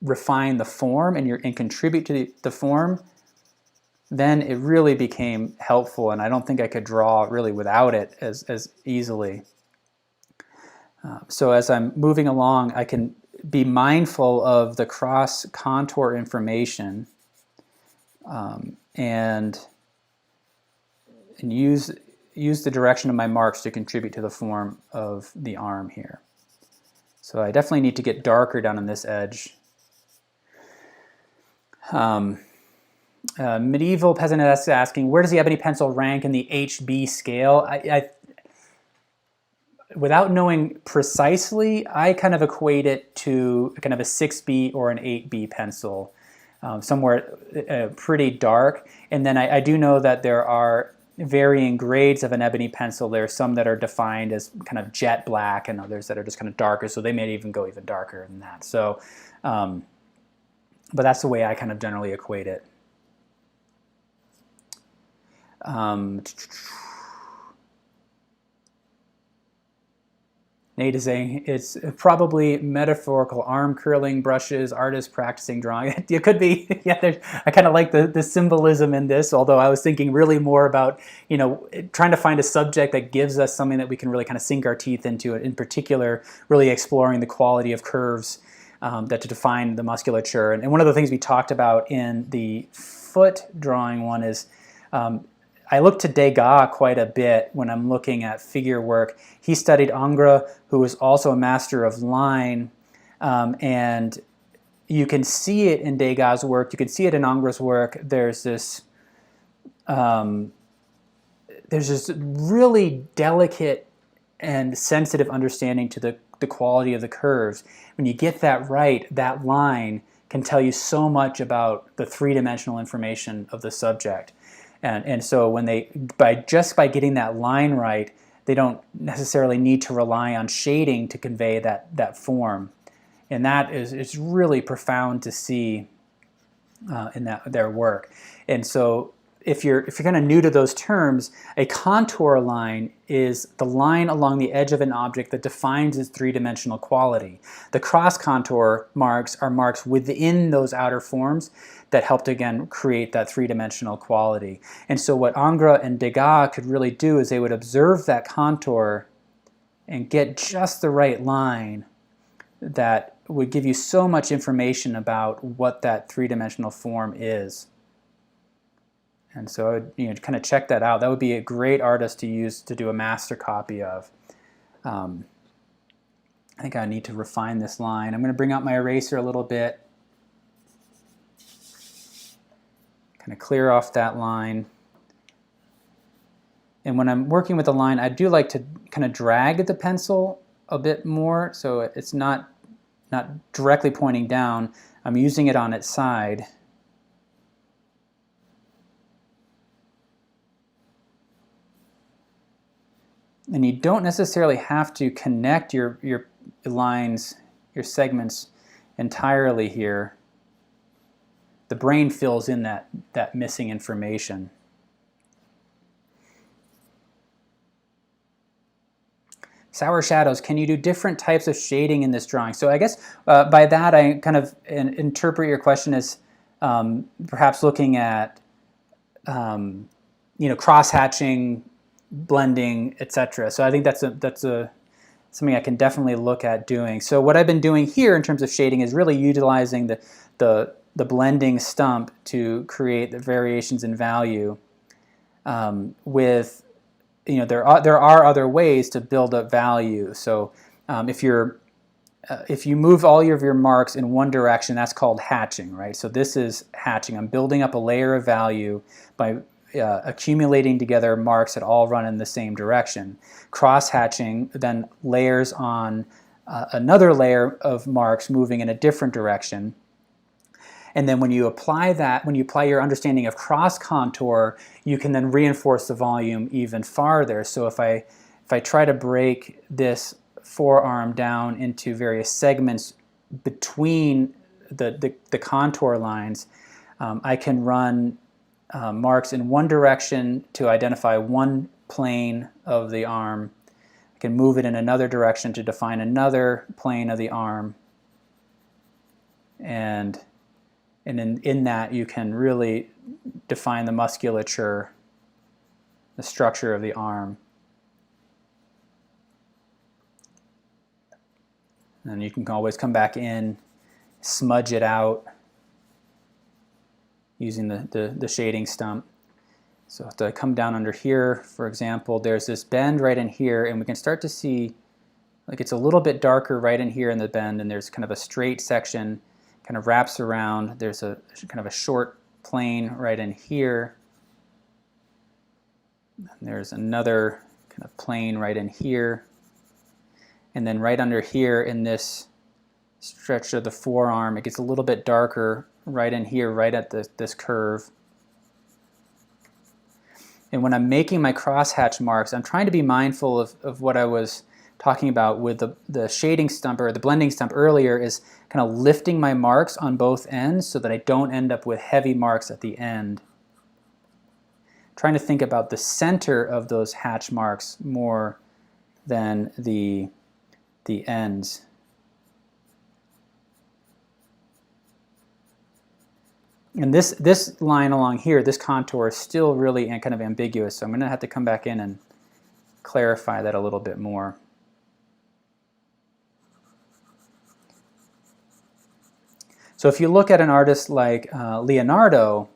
refine the form and contribute to the form, then it really became helpful, and I don't think I could draw really without it as easily. So as I'm moving along, I can be mindful of the cross contour information and use the direction of my marks to contribute to the form of the arm here. So I definitely need to get darker down on this edge. Medieval Peasant is asking, where does the ebony pencil rank in the HB scale? Without knowing precisely, I kind of equate it to kind of a 6B or an 8B pencil, somewhere pretty dark. And then I do know that there are varying grades of an ebony pencil. There are some that are defined as kind of jet black and others that are just kind of darker, so they may even go even darker than that. So, but that's the way I kind of generally equate it. Nate is saying it's probably metaphorical arm curling brushes, artists practicing drawing. It could be, yeah. I kind of like the symbolism in this, although I was thinking really more about, you know, trying to find a subject that gives us something that we can really kind of sink our teeth into. In particular, really exploring the quality of curves that to define the musculature. And one of the things we talked about in the foot drawing one is I look to Degas quite a bit when I'm looking at figure work. He studied Ingres, who was also a master of line, and you can see it in Degas' work. You can see it in Ingres' work. There's this really delicate and sensitive understanding to the quality of the curves. When you get that right, that line can tell you so much about the three-dimensional information of the subject. And so when just by getting that line right, they don't necessarily need to rely on shading to convey that form. And that is really profound to see in their work. And so if you're kind of new to those terms, a contour line is the line along the edge of an object that defines its three-dimensional quality. The cross contour marks are marks within those outer forms that help to, again, create that three-dimensional quality. And so what Ingres and Degas could really do is they would observe that contour and get just the right line that would give you so much information about what that three-dimensional form is. And so I would, kind of check that out. That would be a great artist to use to do a master copy of. I think I need to refine this line. I'm going to bring out my eraser a little bit. Kind of clear off that line. And when I'm working with the line, I do like to kind of drag the pencil a bit more so it's not directly pointing down. I'm using it on its side. And you don't necessarily have to connect your lines, your segments entirely here. The brain fills in that missing information. Sour shadows, can you do different types of shading in this drawing? So I guess by that I kind of interpret your question as perhaps looking at cross-hatching, blending, etc. So I think that's something I can definitely look at doing. So what I've been doing here in terms of shading is really utilizing the the blending stump to create the variations in value. With, there are other ways to build up value. So if you move all of your marks in one direction, that's called hatching, right? So this is hatching. I'm building up a layer of value by accumulating together marks that all run in the same direction. Cross-hatching then layers on another layer of marks moving in a different direction. And then when you apply your understanding of cross contour, you can then reinforce the volume even farther. So if I try to break this forearm down into various segments between the contour lines, I can run marks in one direction to identify one plane of the arm. I can move it in another direction to define another plane of the arm. And in that, you can really define the musculature, the structure of the arm. And you can always come back in, smudge it out using the shading stump. So if I come down under here, for example, there's this bend right in here, and we can start to see like it's a little bit darker right in here in the bend, and there's kind of a straight section, kind of wraps around. There's a kind of a short plane right in here. And there's another kind of plane right in here. And then right under here in this stretch of the forearm, it gets a little bit darker right in here, right at this curve. And when I'm making my crosshatch marks, I'm trying to be mindful of what I was talking about with the shading stump or the blending stump earlier, is kind of lifting my marks on both ends so that I don't end up with heavy marks at the end. Trying to think about the center of those hatch marks more than the ends. And this line along here, this contour, is still really kind of ambiguous, so I'm going to have to come back in and clarify that a little bit more. So if you look at an artist like Leonardo,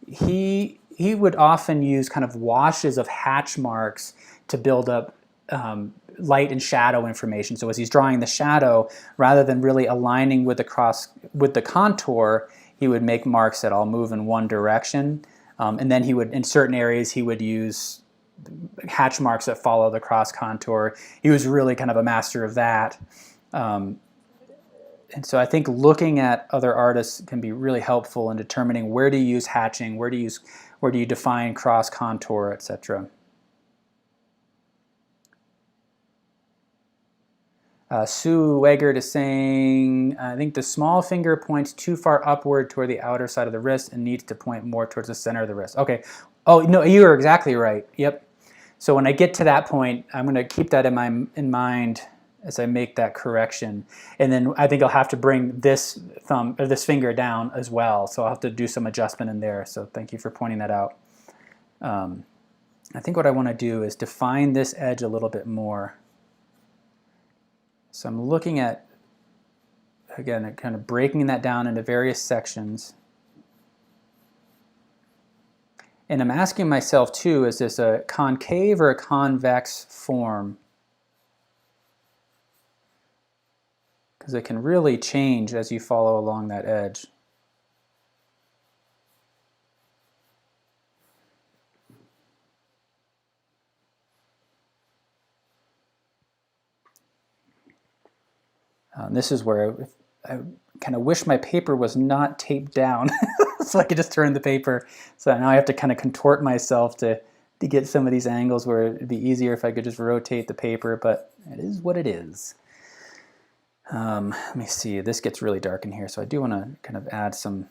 he would often use kind of washes of hatch marks to build up light and shadow information. So as he's drawing the shadow, rather than really aligning with the contour, he would make marks that all move in one direction. And then he would, in certain areas, he would use hatch marks that follow the cross contour. He was really kind of a master of that. And so I think looking at other artists can be really helpful in determining where to use hatching, where do you define cross contour, etc. Sue Weggert is saying, I think the small finger points too far upward toward the outer side of the wrist and needs to point more towards the center of the wrist. Okay. Oh, no, you are exactly right. Yep. So when I get to that point, I'm going to keep that in mind as I make that correction. And then I think I'll have to bring this thumb or this finger down as well. So I'll have to do some adjustment in there. So thank you for pointing that out. I think what I want to do is define this edge a little bit more. So I'm looking at, again, kind of breaking that down into various sections. And I'm asking myself too, is this a concave or a convex form? Because it can really change as you follow along that edge. This is where I kind of wish my paper was not taped down so I could just turn the paper. So now I have to kind of contort myself to get some of these angles where it'd be easier if I could just rotate the paper, but it is what it is. Let me see, this gets really dark in here, so I do want to kind of add some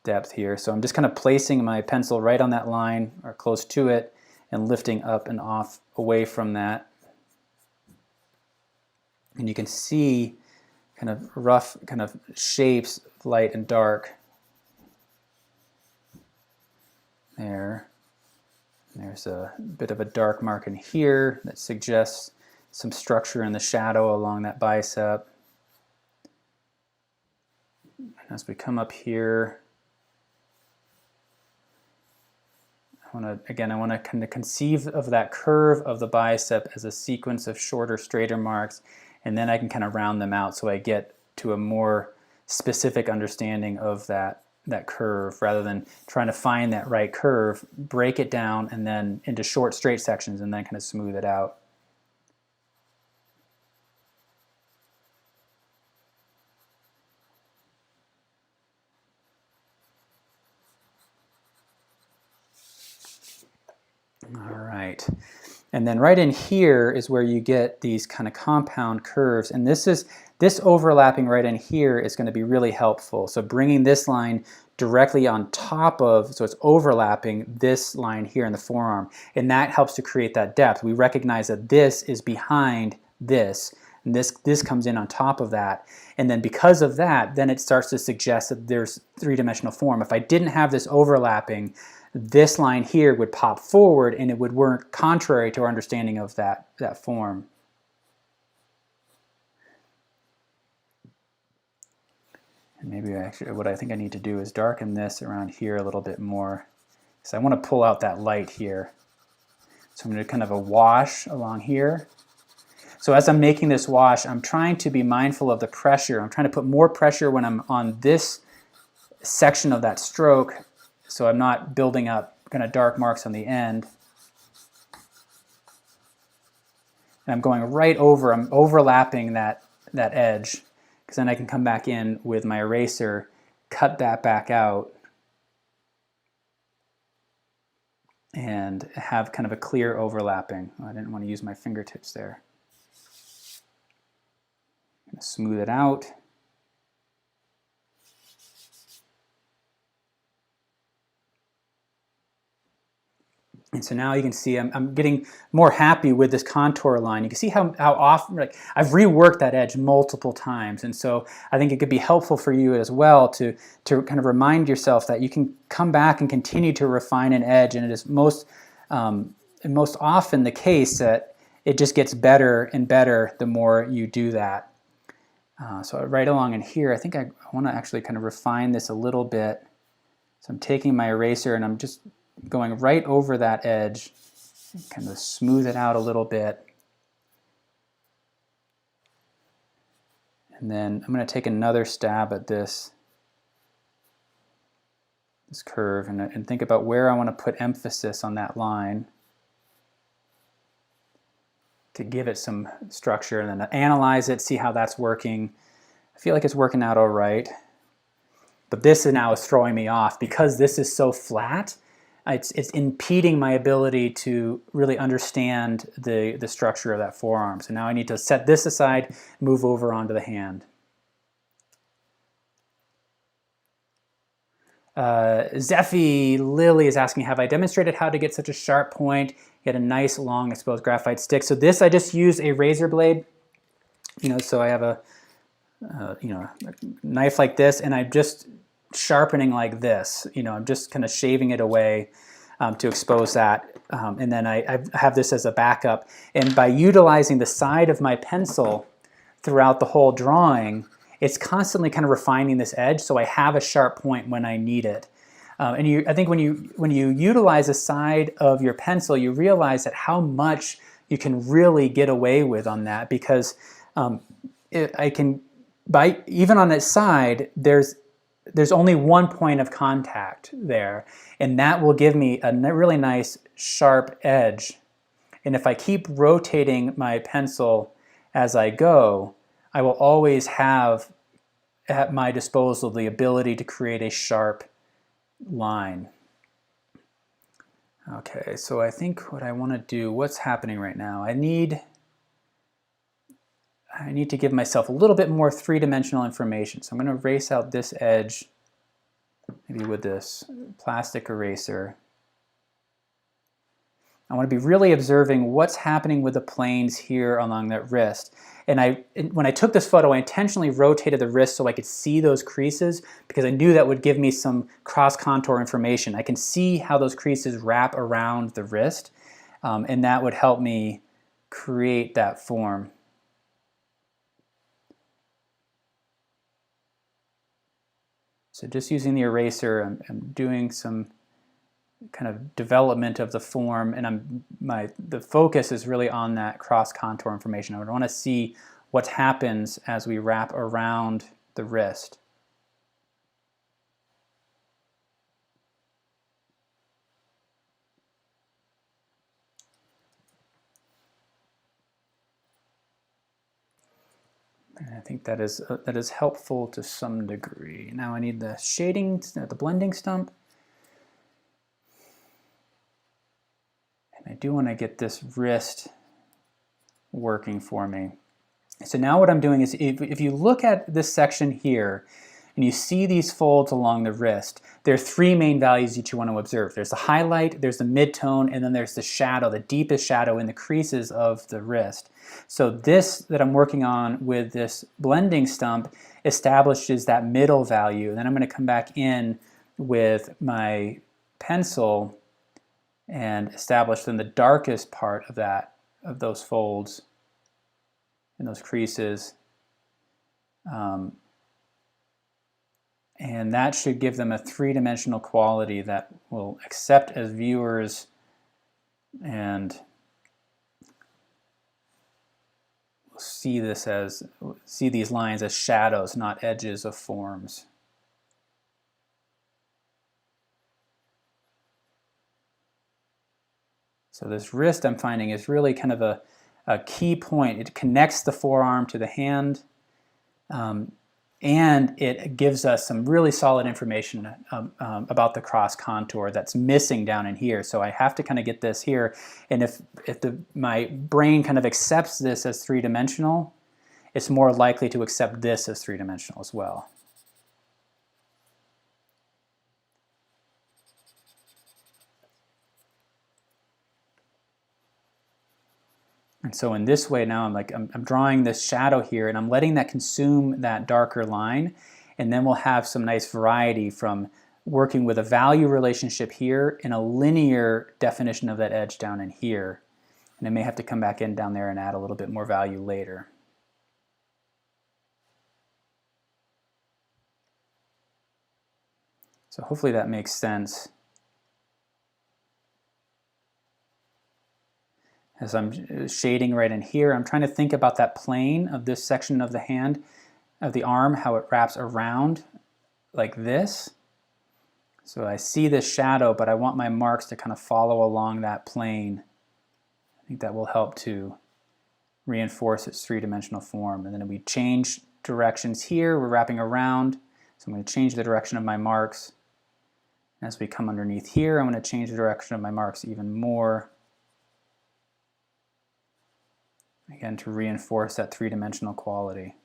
depth here. So I'm just kind of placing my pencil right on that line or close to it and lifting up and off away from that. And you can see kind of rough kind of shapes, light and dark. There. There's a bit of a dark mark in here that suggests some structure in the shadow along that bicep. as we come up here, I want to kind of conceive of that curve of the bicep as a sequence of shorter, straighter marks, and then I can kind of round them out so I get to a more specific understanding of that curve, rather than trying to find that right curve, break it down and then into short, straight sections and then kind of smooth it out. All right. And then right in here is where you get these kind of compound curves. And this overlapping right in here is going to be really helpful. So bringing this line directly on top of, so it's overlapping this line here in the forearm. And that helps to create that depth. We recognize that this is behind this. And this comes in on top of that. And then because of that, then it starts to suggest that there's three-dimensional form. If I didn't have this overlapping, this line here would pop forward and it would work contrary to our understanding of that form. And maybe actually what I think I need to do is darken this around here a little bit more, because I want to pull out that light here. So I'm going to do kind of a wash along here. So as I'm making this wash, I'm trying to be mindful of the pressure. I'm trying to put more pressure when I'm on this section of that stroke, so I'm not building up kind of dark marks on the end. And I'm going right over, I'm overlapping that edge, because then I can come back in with my eraser, cut that back out, and have kind of a clear overlapping. I didn't want to use my fingertips there. I'm going to smooth it out. And so now you can see I'm getting more happy with this contour line. You can see how often, like, I've reworked that edge multiple times. And so I think it could be helpful for you as well to kind of remind yourself that you can come back and continue to refine an edge. And it is most often the case that it just gets better and better the more you do that. So right along in here, I think I want to actually kind of refine this a little bit. So I'm taking my eraser and I'm just going right over that edge, kind of smooth it out a little bit. And then I'm going to take another stab at this curve and think about where I want to put emphasis on that line to give it some structure, and then analyze it, see how that's working. I feel like it's working out all right. But this now is throwing me off because this is so flat. It's impeding my ability to really understand the structure of that forearm. So now I need to set this aside, move over onto the hand. Zephy Lily is asking, have I demonstrated how to get such a sharp point, get a nice long exposed graphite stick? So this, I just use a razor blade, so I have a knife like this, and I'm just sharpening like this. I'm just kind of shaving it away to expose that. And then I have this as a backup. And by utilizing the side of my pencil throughout the whole drawing, it's constantly kind of refining this edge, so I have a sharp point when I need it. And I think when you utilize the side of your pencil, you realize that how much you can really get away with on that, because even on its side, there's only one point of contact there, and that will give me a really nice sharp edge. And if I keep rotating my pencil as I go, I will always have at my disposal the ability to create a sharp line. Okay, so I think what I want to do, what's happening right now, I need to give myself a little bit more three-dimensional information. So I'm going to erase out this edge, maybe with this plastic eraser. I want to be really observing what's happening with the planes here along that wrist. And when I took this photo, I intentionally rotated the wrist so I could see those creases, because I knew that would give me some cross-contour information. I can see how those creases wrap around the wrist, and that would help me create that form. So just using the eraser, I'm doing some kind of development of the form, and the focus is really on that cross contour information. I would want to see what happens as we wrap around the wrist. And I think that is helpful to some degree. Now I need the shading, the blending stump. And I do want to get this wrist working for me. So now what I'm doing is, if you look at this section here, and you see these folds along the wrist, there are three main values that you want to observe. There's the highlight, there's the midtone, and then there's the shadow, the deepest shadow in the creases of the wrist. So this that I'm working on with this blending stump establishes that middle value. Then I'm going to come back in with my pencil and establish then the darkest part of those folds and those creases. And that should give them a three-dimensional quality that will accept as viewers and see these lines as shadows, not edges of forms. So this wrist, I'm finding, is really kind of a key point. It connects the forearm to the hand. And it gives us some really solid information about the cross contour that's missing down in here. So I have to kind of get this here. And if my brain kind of accepts this as three-dimensional, it's more likely to accept this as three-dimensional as well. And so in this way now I'm drawing this shadow here, and I'm letting that consume that darker line, and then we'll have some nice variety from working with a value relationship here and a linear definition of that edge down in here. And I may have to come back in down there and add a little bit more value later. So hopefully that makes sense. As I'm shading right in here, I'm trying to think about that plane of this section of the hand, of the arm, how it wraps around like this. So I see this shadow, but I want my marks to kind of follow along that plane. I think that will help to reinforce its three-dimensional form. And then we change directions here, we're wrapping around. So I'm going to change the direction of my marks. As we come underneath here, I'm going to change the direction of my marks even more. Again, to reinforce that three-dimensional quality.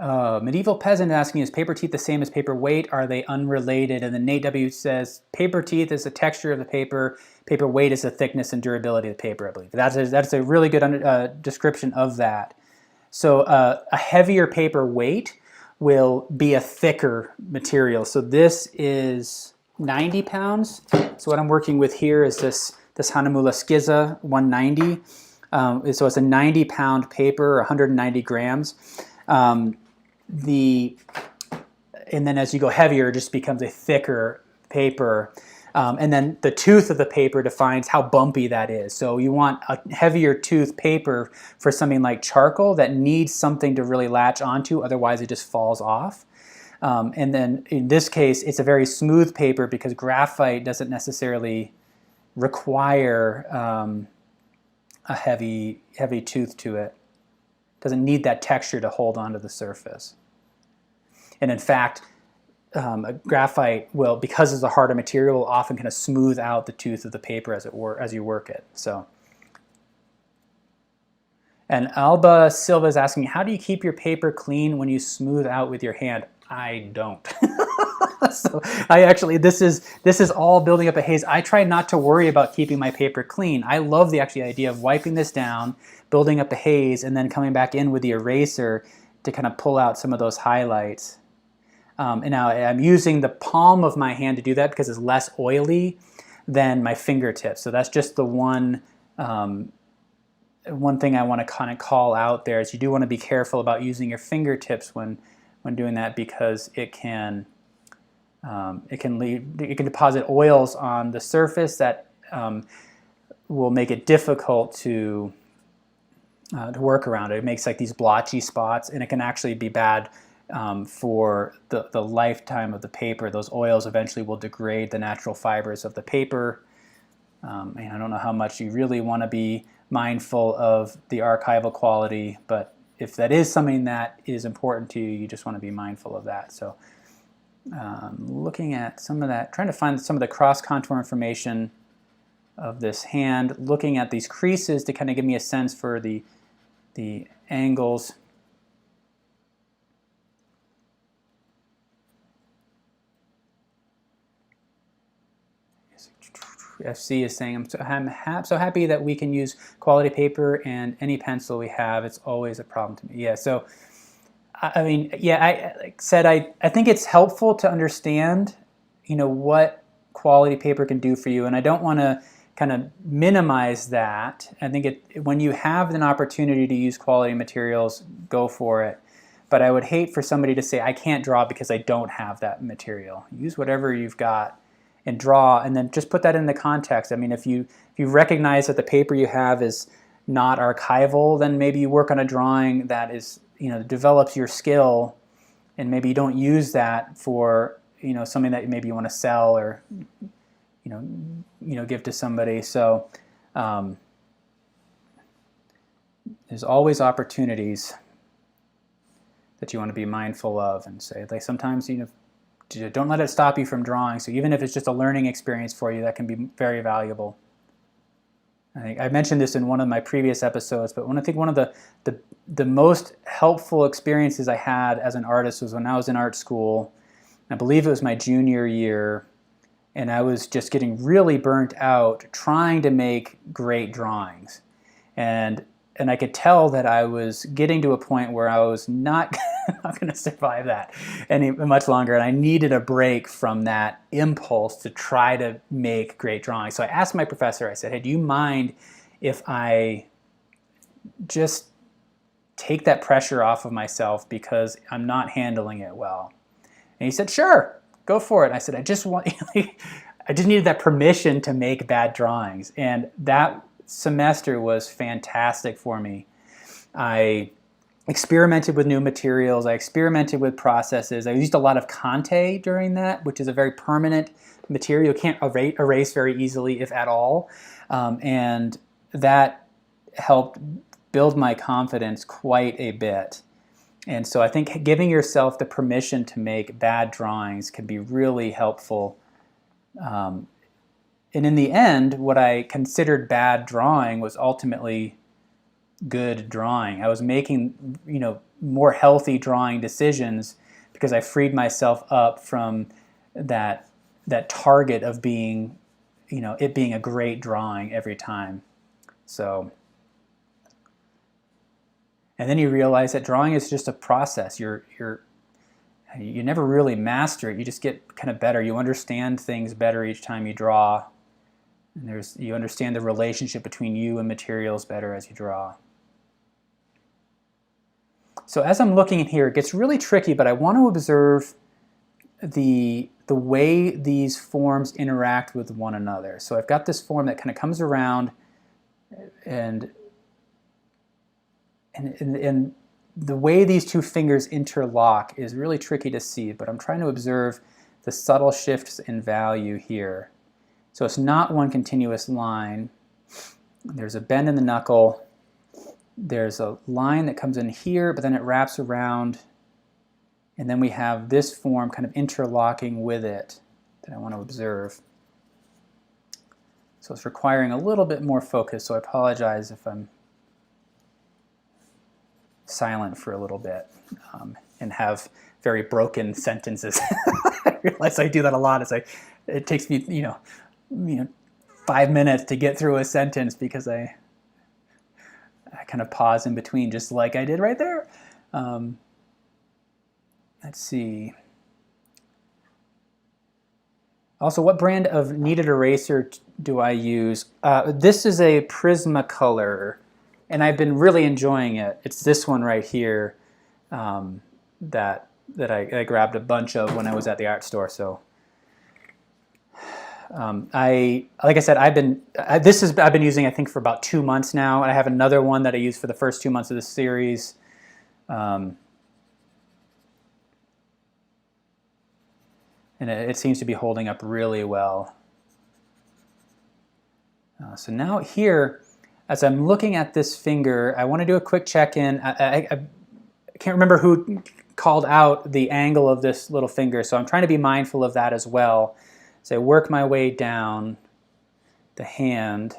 Medieval Peasant asking, is paper teeth the same as paper weight? Are they unrelated? And then Nate W says, paper teeth is the texture of the paper. Paper weight is the thickness and durability of the paper, I believe. That's a really good description of that. So a heavier paper weight will be a thicker material. So this is 90 pounds. So what I'm working with here is this Hanamula Skiza 190. So it's a 90-pound paper, 190 grams. And then as you go heavier, it just becomes a thicker paper. And then the tooth of the paper defines how bumpy that is. So you want a heavier tooth paper for something like charcoal that needs something to really latch onto, otherwise it just falls off. And then in this case, it's a very smooth paper because graphite doesn't necessarily require a heavy tooth to it. It doesn't need that texture to hold onto the surface. And in fact, a graphite will, because it's a harder material, will often kind of smooth out the tooth of the paper as you work it. So, and Alba Silva is asking, how do you keep your paper clean when you smooth out with your hand? I don't. So this is all building up a haze. I try not to worry about keeping my paper clean. I love the idea of wiping this down, building up a haze, and then coming back in with the eraser to kind of pull out some of those highlights. And now I'm using the palm of my hand to do that because it's less oily. than my fingertips. So that's just the one thing I want to kind of call out there is you do want to be careful about using your fingertips when doing that, because it can deposit oils on the surface that will make it difficult to work around it. It makes like these blotchy spots, and it can actually be bad for the lifetime of the paper. Those oils eventually will degrade the natural fibers of the paper. And I don't know how much you really want to be mindful of the archival quality, but if that is something that is important to you, you just want to be mindful of that. So looking at some of that, trying to find some of the cross-contour information of this hand, looking at these creases to kind of give me a sense for the angles. FC is saying, I'm so happy that we can use quality paper and any pencil we have. It's always a problem to me. Yeah, so I mean, yeah, like I said, I think it's helpful to understand, what quality paper can do for you, and I don't want to kind of minimize that. I think when you have an opportunity to use quality materials, go for it. But I would hate for somebody to say, I can't draw because I don't have that material. Use whatever you've got and draw, and then just put that in the context. I mean, if you recognize that the paper you have is not archival, then maybe you work on a drawing that is, develops your skill, and maybe you don't use that for, something that maybe you want to sell or, give to somebody. So there's always opportunities that you want to be mindful of, and say, like, sometimes, don't let it stop you from drawing. So even if it's just a learning experience for you, that can be very valuable. I think I mentioned this in one of my previous episodes, but I think one of the most helpful experiences I had as an artist was when I was in art school. I believe it was my junior year, and I was just getting really burnt out trying to make great drawings. And I could tell that I was getting to a point where I was not going to survive that any much longer, and I needed a break from that impulse to try to make great drawings. So I asked my professor, I said, hey, do you mind if I just take that pressure off of myself because I'm not handling it well? And he said, sure, go for it. And I said, I just needed that permission to make bad drawings. And that semester was fantastic for me. I experimented with new materials. I experimented with processes. I used a lot of Conte during that, which is a very permanent material. You can't erase very easily, if at all. And that helped build my confidence quite a bit. And so I think giving yourself the permission to make bad drawings can be really helpful. And in the end, what I considered bad drawing was ultimately good drawing. I was making, more healthy drawing decisions because I freed myself up from that target of being, it being a great drawing every time. So, and then you realize that drawing is just a process. You never really master it. You just get kind of better. You understand things better each time you draw. And you understand the relationship between you and materials better as you draw. So as I'm looking in here, it gets really tricky, but I want to observe the way these forms interact with one another. So I've got this form that kind of comes around, and the way these two fingers interlock is really tricky to see, but I'm trying to observe the subtle shifts in value here. So it's not one continuous line. There's a bend in the knuckle. There's a line that comes in here, but then it wraps around. And then we have this form kind of interlocking with it that I want to observe. So it's requiring a little bit more focus, so I apologize if I'm silent for a little bit and have very broken sentences. I realize I do that a lot. It takes me, 5 minutes to get through a sentence because I kind of pause in between, just like I did right there. Let's see. Also, what brand of kneaded eraser do I use? This is a Prismacolor, and I've been really enjoying it. It's this one right here that I grabbed a bunch of when I was at the art store. So, like I said, I've been using, I think, for about 2 months now, and I have another one that I used for the first 2 months of this series. And it seems to be holding up really well. So now here, as I'm looking at this finger, I want to do a quick check-in. I can't remember who called out the angle of this little finger, so I'm trying to be mindful of that as well. So I work my way down the hand.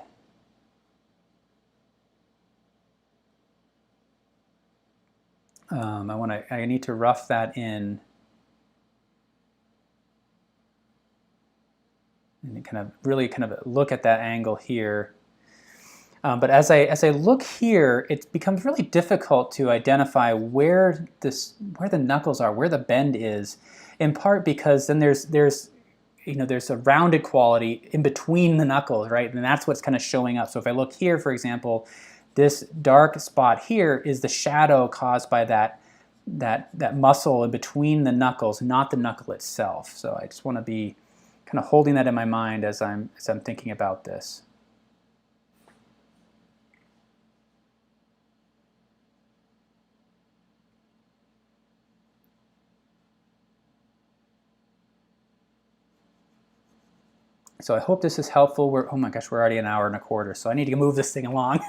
I need to rough that in. And really look at that angle here. But as I look here, it becomes really difficult to identify where the knuckles are, where the bend is. In part because then there's a rounded quality in between the knuckles, right? And that's what's kind of showing up. So if I look here, for example, this dark spot here is the shadow caused by that muscle in between the knuckles, not the knuckle itself. So I just want to be kind of holding that in my mind as I'm thinking about this. So I hope this is helpful. Oh my gosh, we're already an hour and a quarter, so I need to move this thing along.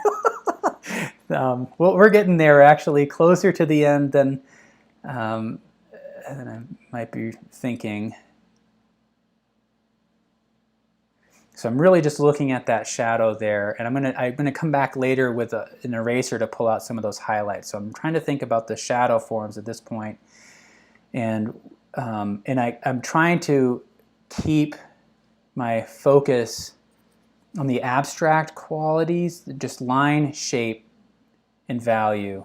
Well, we're getting there, actually, closer to the end than I might be thinking. So I'm really just looking at that shadow there, and I'm gonna come back later with an eraser to pull out some of those highlights. So I'm trying to think about the shadow forms at this point, and I'm trying to keep my focus on the abstract qualities, just line, shape, and value,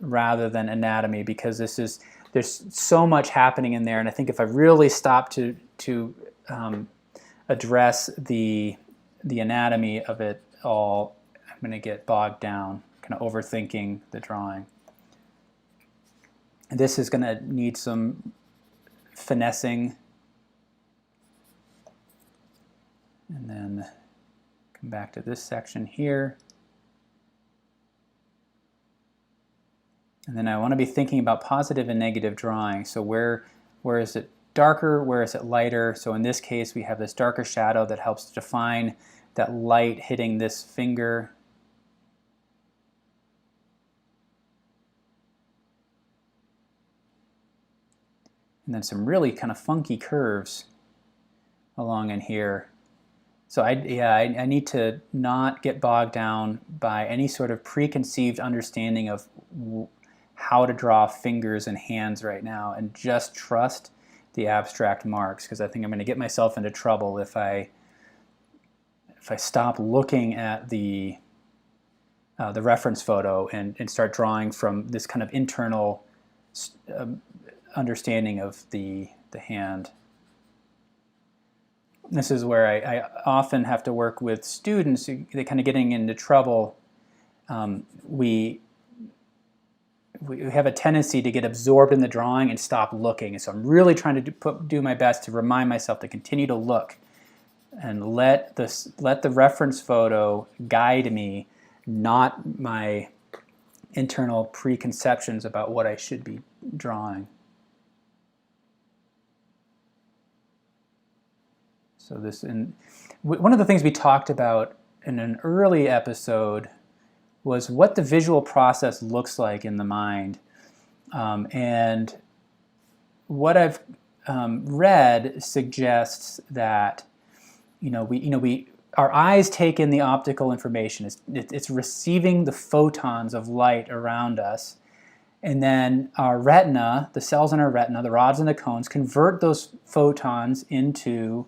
rather than anatomy, because there's so much happening in there, and I think if I really stop to address the anatomy of it all, I'm going to get bogged down, kind of overthinking the drawing. And this is going to need some finessing. And then come back to this section here. And then I want to be thinking about positive and negative drawing. So where is it darker, where is it lighter? So in this case, we have this darker shadow that helps define that light hitting this finger. And then some really kind of funky curves along in here. So I need to not get bogged down by any sort of preconceived understanding of how to draw fingers and hands right now, and just trust the abstract marks, because I think I'm going to get myself into trouble if I stop looking at the reference photo and start drawing from this kind of internal understanding of the hand. This is where I often have to work with students who they're kind of getting into trouble. We have a tendency to get absorbed in the drawing and stop looking. And so I'm really trying to do my best to remind myself to continue to look and let the reference photo guide me, not my internal preconceptions about what I should be drawing. So one of the things we talked about in an early episode was what the visual process looks like in the mind, and what I've read suggests that our eyes take in the optical information. It's receiving the photons of light around us, and then our retina, the cells in our retina, the rods and the cones, convert those photons into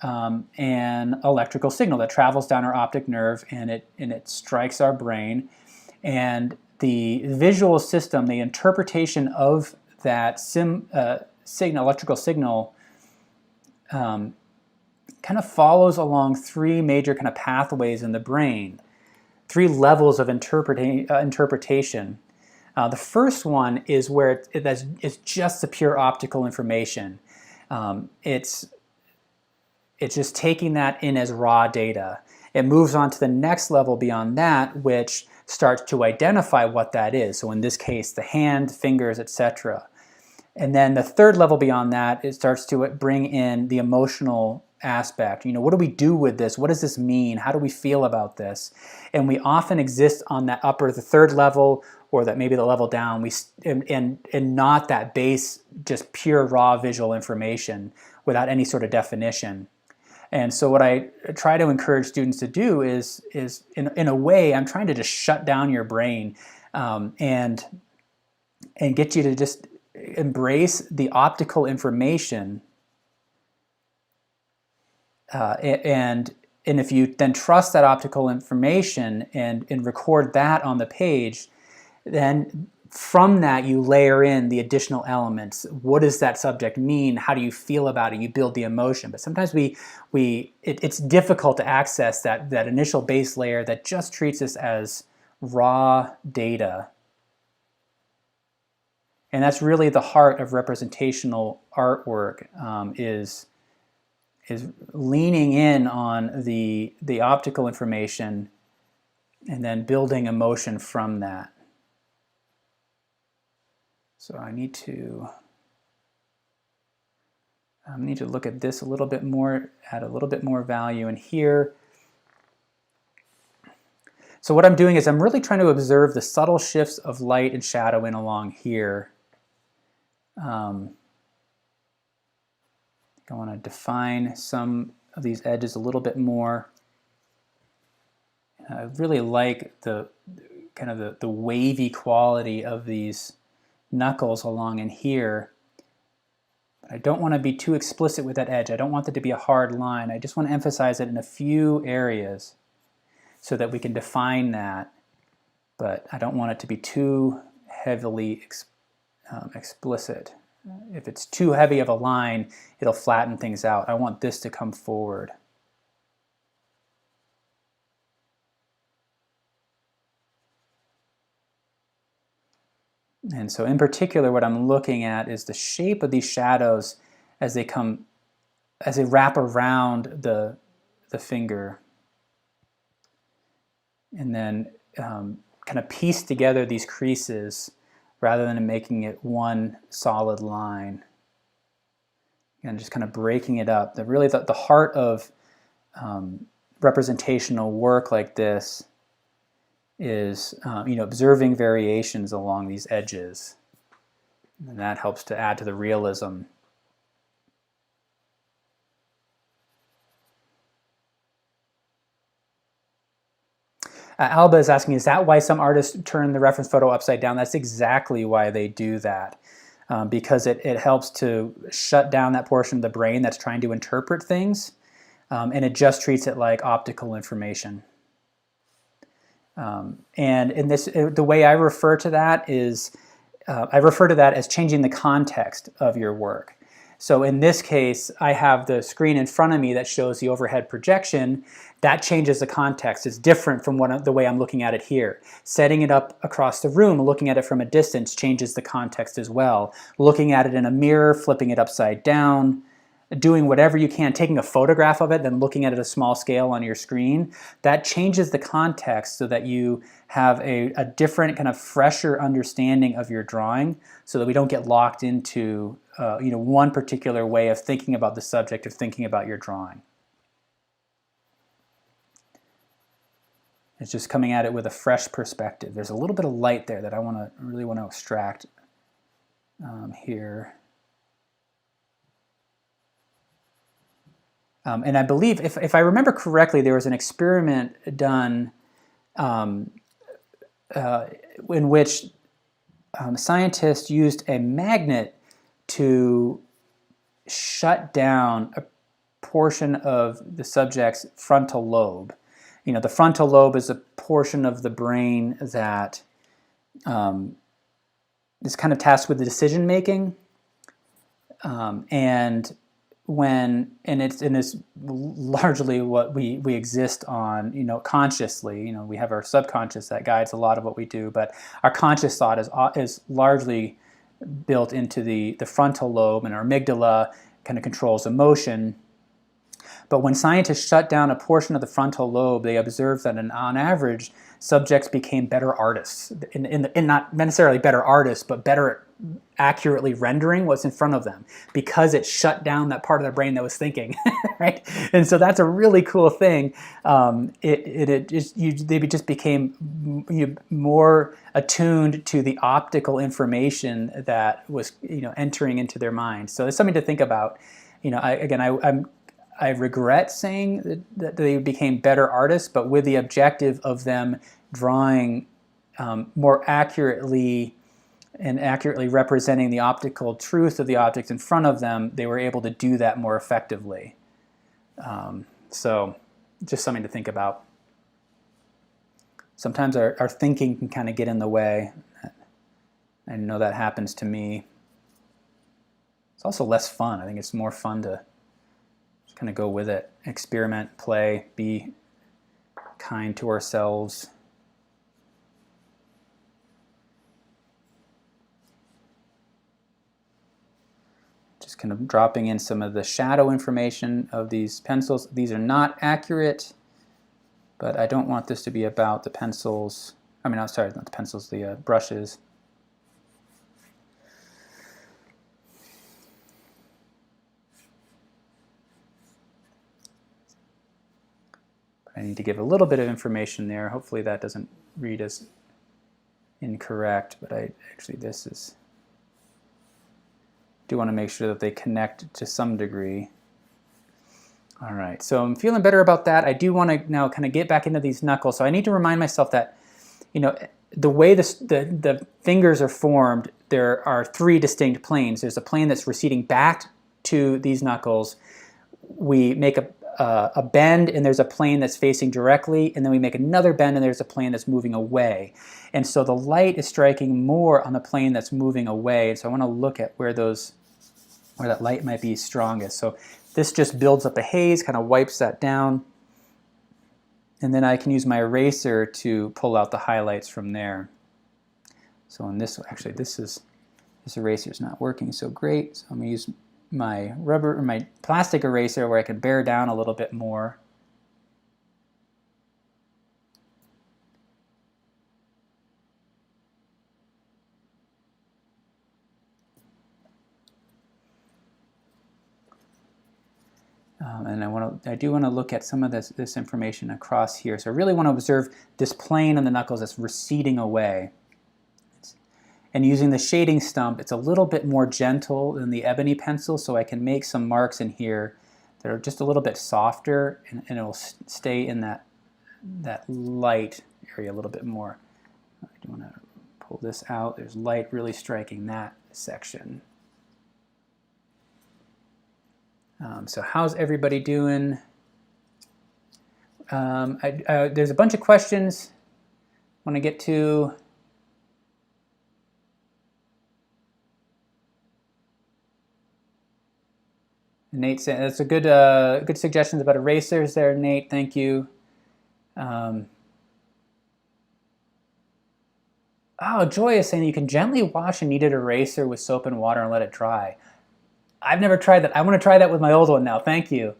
an electrical signal that travels down our optic nerve, and it strikes our brain. And the visual system, the interpretation of that electrical signal kind of follows along three major kind of pathways in the brain, three levels of interpretation. The first one is where it's just the pure optical information. It's just taking that in as raw data. It moves on to the next level beyond that, which starts to identify what that is. So in this case, the hand, fingers, etc. And then the third level beyond that, it starts to bring in the emotional aspect. What do we do with this? What does this mean? How do we feel about this? And we often exist on that the third level, or that maybe the level down, and not that base, just pure raw visual information without any sort of definition. And so what I try to encourage students to do is in a way, I'm trying to just shut down your brain and get you to just embrace the optical information. And if you then trust that optical information and record that on the page, then from that you layer in the additional elements. What does that subject mean? How do you feel about it? You build the emotion. But sometimes it's difficult to access that initial base layer that just treats us as raw data. And that's really the heart of representational artwork, is leaning in on the optical information and then building emotion from that. So I need to look at this a little bit more, add a little bit more value in here. So what I'm doing is I'm really trying to observe the subtle shifts of light and shadow in along here. I want to define some of these edges a little bit more. I really like the kind of the wavy quality of these knuckles along in here. But I don't want to be too explicit with that edge. I don't want that to be a hard line. I just want to emphasize it in a few areas so that we can define that. But I don't want it to be too heavily explicit. If it's too heavy of a line, it'll flatten things out. I want this to come forward. And so in particular, what I'm looking at is the shape of these shadows as they wrap around the finger. And then kind of piece together these creases rather than making it one solid line. And just kind of breaking it up. Really the heart of representational work like this is observing variations along these edges. And that helps to add to the realism. Alba is asking, is that why some artists turn the reference photo upside down? That's exactly why they do that. Because it helps to shut down that portion of the brain that's trying to interpret things, and it just treats it like optical information. And in this, the way I refer to that is, I refer to that as changing the context of your work. So in this case, I have the screen in front of me that shows the overhead projection. That changes the context. It's different from the way I'm looking at it here. Setting it up across the room, looking at it from a distance, changes the context as well. Looking at it in a mirror, flipping it upside down, doing whatever you can, taking a photograph of it, then looking at it at a small scale on your screen, that changes the context so that you have a different kind of fresher understanding of your drawing, so that we don't get locked into one particular way of thinking about the subject, of thinking about your drawing. It's just coming at it with a fresh perspective. There's a little bit of light there that I really want to extract here. And I believe, if I remember correctly, there was an experiment done in which scientists used a magnet to shut down a portion of the subject's frontal lobe. The frontal lobe is a portion of the brain that is kind of tasked with the decision making. And it's largely what we exist on, consciously. We have our subconscious that guides a lot of what we do, but our conscious thought is largely built into the frontal lobe, and our amygdala kind of controls emotion. But when scientists shut down a portion of the frontal lobe, they observed that on average, subjects became better artists. In not necessarily better artists, but better at accurately rendering what's in front of them, because it shut down that part of their brain that was thinking, right? And so that's a really cool thing. They just became more attuned to the optical information that was entering into their mind. So it's something to think about. I regret saying that they became better artists, but with the objective of them drawing more accurately and accurately representing the optical truth of the objects in front of them, they were able to do that more effectively. So just something to think about. Sometimes our thinking can kind of get in the way. I know that happens to me. It's also less fun. I think it's more fun to kind of go with it, experiment, play, be kind to ourselves. Just kind of dropping in some of the shadow information of these pencils. These are not accurate, but I don't want this to be about the pencils. I mean, I'm sorry, not the pencils, the brushes. I need to give a little bit of information there. Hopefully that doesn't read as incorrect, but this is, do want to make sure that they connect to some degree. All right, so I'm feeling better about that. I do want to now kind of get back into these knuckles. So I need to remind myself that, the way the fingers are formed, there are three distinct planes. There's a plane that's receding back to these knuckles. We make a bend, and there's a plane that's facing directly, and then we make another bend, and there's a plane that's moving away. And so the light is striking more on the plane that's moving away, and so I want to look at where that light might be strongest. So this just builds up a haze, kind of wipes that down, and then I can use my eraser to pull out the highlights from there. So in this, actually this eraser is not working so great, so I'm going to use my plastic eraser where I can bear down a little bit more. And I do want to look at some of this information across here. So I really want to observe this plane on the knuckles that's receding away. And using the shading stump, it's a little bit more gentle than the ebony pencil, so I can make some marks in here that are just a little bit softer, and it'll stay in that light area a little bit more. I do want to pull this out. There's light really striking that section. So how's everybody doing? There's a bunch of questions I want to get to. Nate said that's a good suggestions about erasers there, Nate. Thank you. Oh, Joy is saying you can gently wash a kneaded eraser with soap and water and let it dry. I've never tried that. I want to try that with my old one now. Thank you.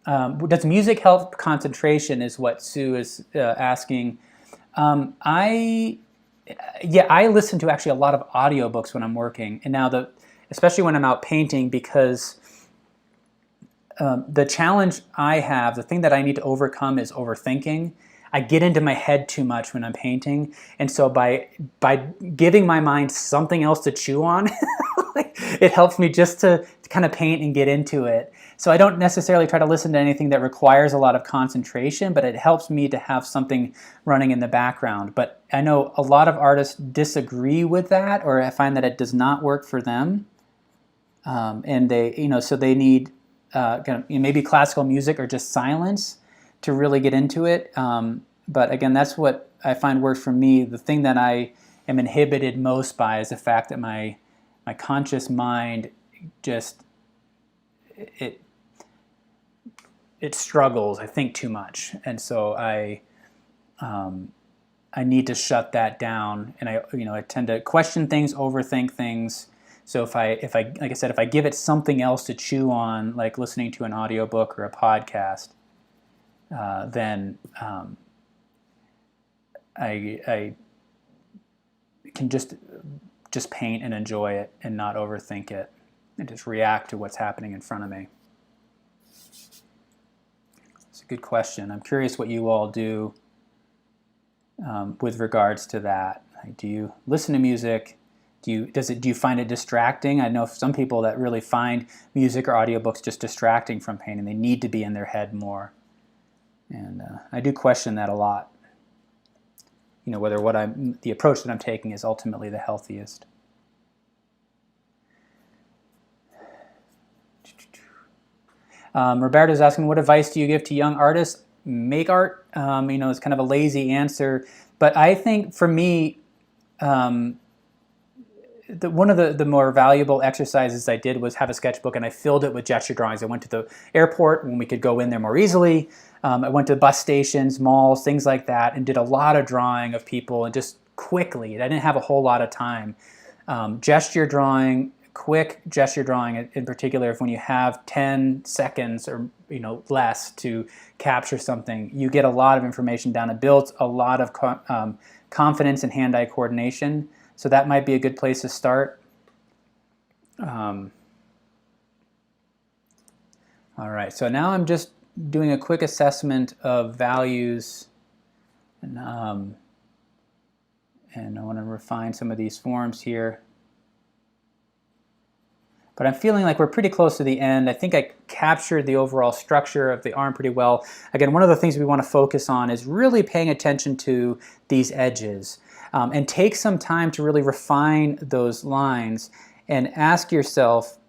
Does music help concentration? Is what Sue is asking. I listen to actually a lot of audiobooks when I'm working, and now especially when I'm out painting, because the challenge I have, the thing that I need to overcome is overthinking. I get into my head too much when I'm painting, and so by giving my mind something else to chew on, it helps me just to kind of paint and get into it. So I don't necessarily try to listen to anything that requires a lot of concentration, but it helps me to have something running in the background. But I know a lot of artists disagree with that, or I find that it does not work for them, and so they need maybe classical music or just silence to really get into it. But again, that's what I find works for me. The thing that I am inhibited most by is the fact that my conscious mind just it struggles, I think, too much, and so I need to shut that down, and I tend to question things, overthink things. So if I like I said, if I give it something else to chew on, like listening to an audiobook or a podcast, then I can just paint and enjoy it and not overthink it and just react to what's happening in front of me. It's a good question. I'm curious what you all do with regards to that. Like, do you listen to music? Do you find it distracting? I know some people that really find music or audiobooks just distracting from painting. They need to be in their head more. And I do question that a lot. Whether the approach that I'm taking is ultimately the healthiest. Roberto's asking, what advice do you give to young artists? Make art. It's kind of a lazy answer, but I think for me, one of the more valuable exercises I did was have a sketchbook, and I filled it with gesture drawings. I went to the airport when we could go in there more easily. I went to bus stations, malls, things like that, and did a lot of drawing of people, and just quickly. I didn't have a whole lot of time. Gesture drawing, quick gesture drawing in particular, if when you have 10 seconds or less to capture something, you get a lot of information down. It builds a lot of confidence and hand-eye coordination. So that might be a good place to start. All right, so now I'm just doing a quick assessment of values, and I want to refine some of these forms here. But I'm feeling like we're pretty close to the end. I think I captured the overall structure of the arm pretty well. Again, one of the things we want to focus on is really paying attention to these edges, and take some time to really refine those lines and ask yourself,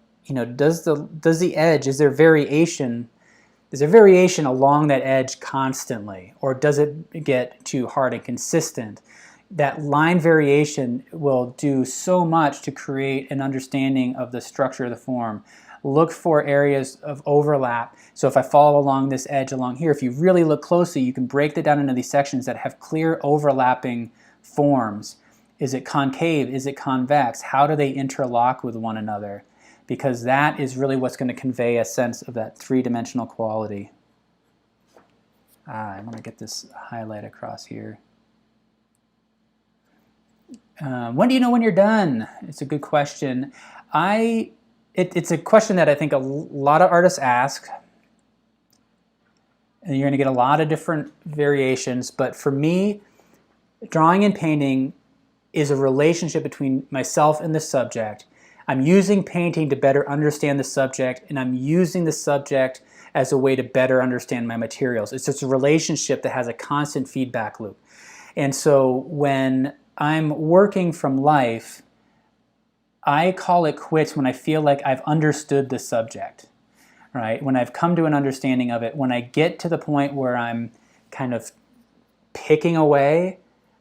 does the edge, is there variation along that edge constantly, or does it get too hard and consistent? That line variation will do so much to create an understanding of the structure of the form. Look for areas of overlap. So if I follow along this edge along here, if you really look closely, you can break that down into these sections that have clear overlapping forms. Is it concave? Is it convex? How do they interlock with one another? Because that is really what's going to convey a sense of that three-dimensional quality. I want to get this highlight across here. When do you know when you're done? It's a good question. It's a question that I think a lot of artists ask, and you're going to get a lot of different variations. But for me, drawing and painting is a relationship between myself and the subject. I'm using painting to better understand the subject, and I'm using the subject as a way to better understand my materials. It's just a relationship that has a constant feedback loop. And so when I'm working from life, I call it quits when I feel like I've understood the subject, right? When I've come to an understanding of it, when I get to the point where I'm kind of picking away,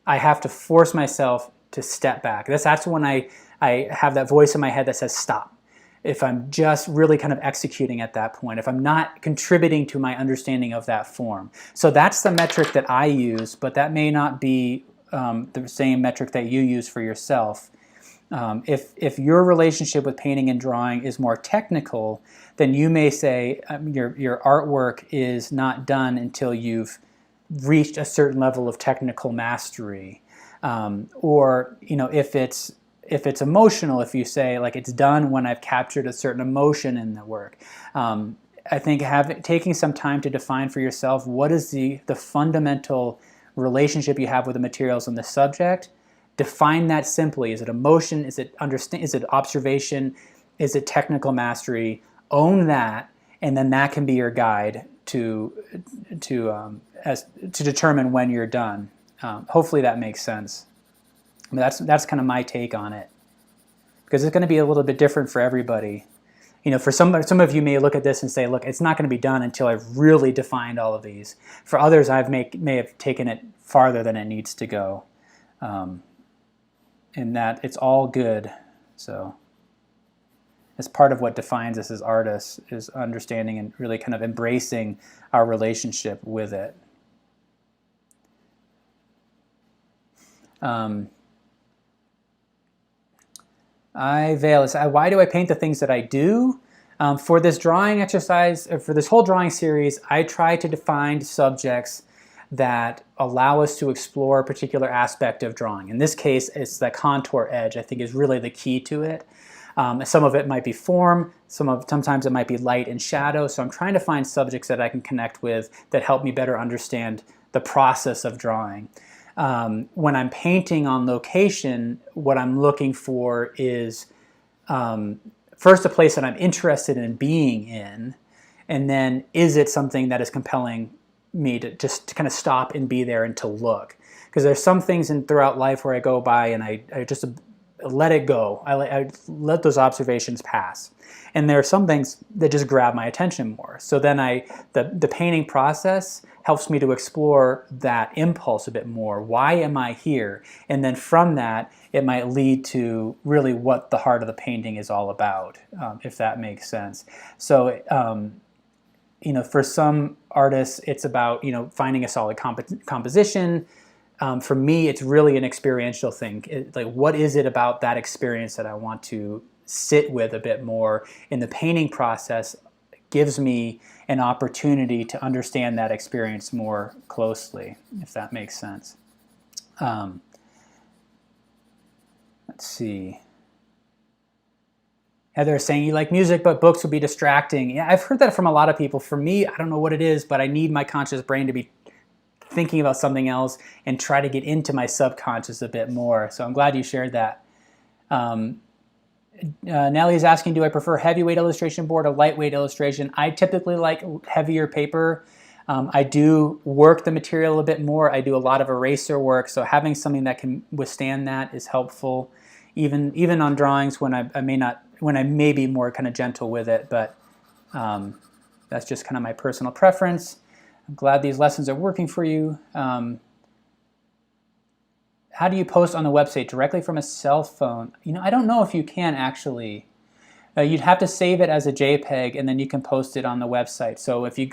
I have to force myself to step back. That's when I have that voice in my head that says stop. If I'm just really kind of executing at that point, if I'm not contributing to my understanding of that form. So that's the metric that I use, but that may not be the same metric that you use for yourself. If your relationship with painting and drawing is more technical, then you may say your artwork is not done until you've reached a certain level of technical mastery. Or if it's emotional, if you say like it's done when I've captured a certain emotion in the work. I think taking some time to define for yourself what is the fundamental relationship you have with the materials and the subject. Define that simply. Is it emotion? Is it observation? Is it technical mastery? Own that, and then that can be your guide to determine when you're done. Hopefully that makes sense. I mean, that's kind of my take on it, because it's going to be a little bit different for everybody. For some of you may look at this and say, look, it's not going to be done until I've really defined all of these. For others, I may have taken it farther than it needs to go. And that it's all good. So is part of what defines us as artists, is understanding and really kind of embracing our relationship with it. Why do I paint the things that I do? For this drawing exercise, for this whole drawing series, I try to define subjects that allow us to explore a particular aspect of drawing. In this case, it's the contour edge, I think, is really the key to it. Some of it might be form, sometimes it might be light and shadow, so I'm trying to find subjects that I can connect with that help me better understand the process of drawing. When I'm painting on location, what I'm looking for is first a place that I'm interested in being in, and then is it something that is compelling me to just kind of stop and be there and to look. Because there's some things throughout life where I go by and I just let it go. I let those observations pass. And there are some things that just grab my attention more. So then the painting process helps me to explore that impulse a bit more. Why am I here? And then from that, it might lead to really what the heart of the painting is all about, if that makes sense. So, for some artists, it's about, finding a solid composition. For me, it's really an experiential thing. Like, what is it about that experience that I want to sit with a bit more? In the painting process, gives me an opportunity to understand that experience more closely, if that makes sense. Let's see. Heather is saying, you like music, but books would be distracting. Yeah, I've heard that from a lot of people. For me, I don't know what it is, but I need my conscious brain to be thinking about something else and try to get into my subconscious a bit more. So I'm glad you shared that. Nellie is asking, do I prefer heavyweight illustration board or lightweight illustration? I typically like heavier paper. I do work the material a bit more. I do a lot of eraser work, so having something that can withstand that is helpful. Even on drawings when I may be more kind of gentle with it, but that's just kind of my personal preference. I'm glad these lessons are working for you. How do you post on the website? Directly from a cell phone? I don't know if you can actually. You'd have to save it as a JPEG and then you can post it on the website. So if you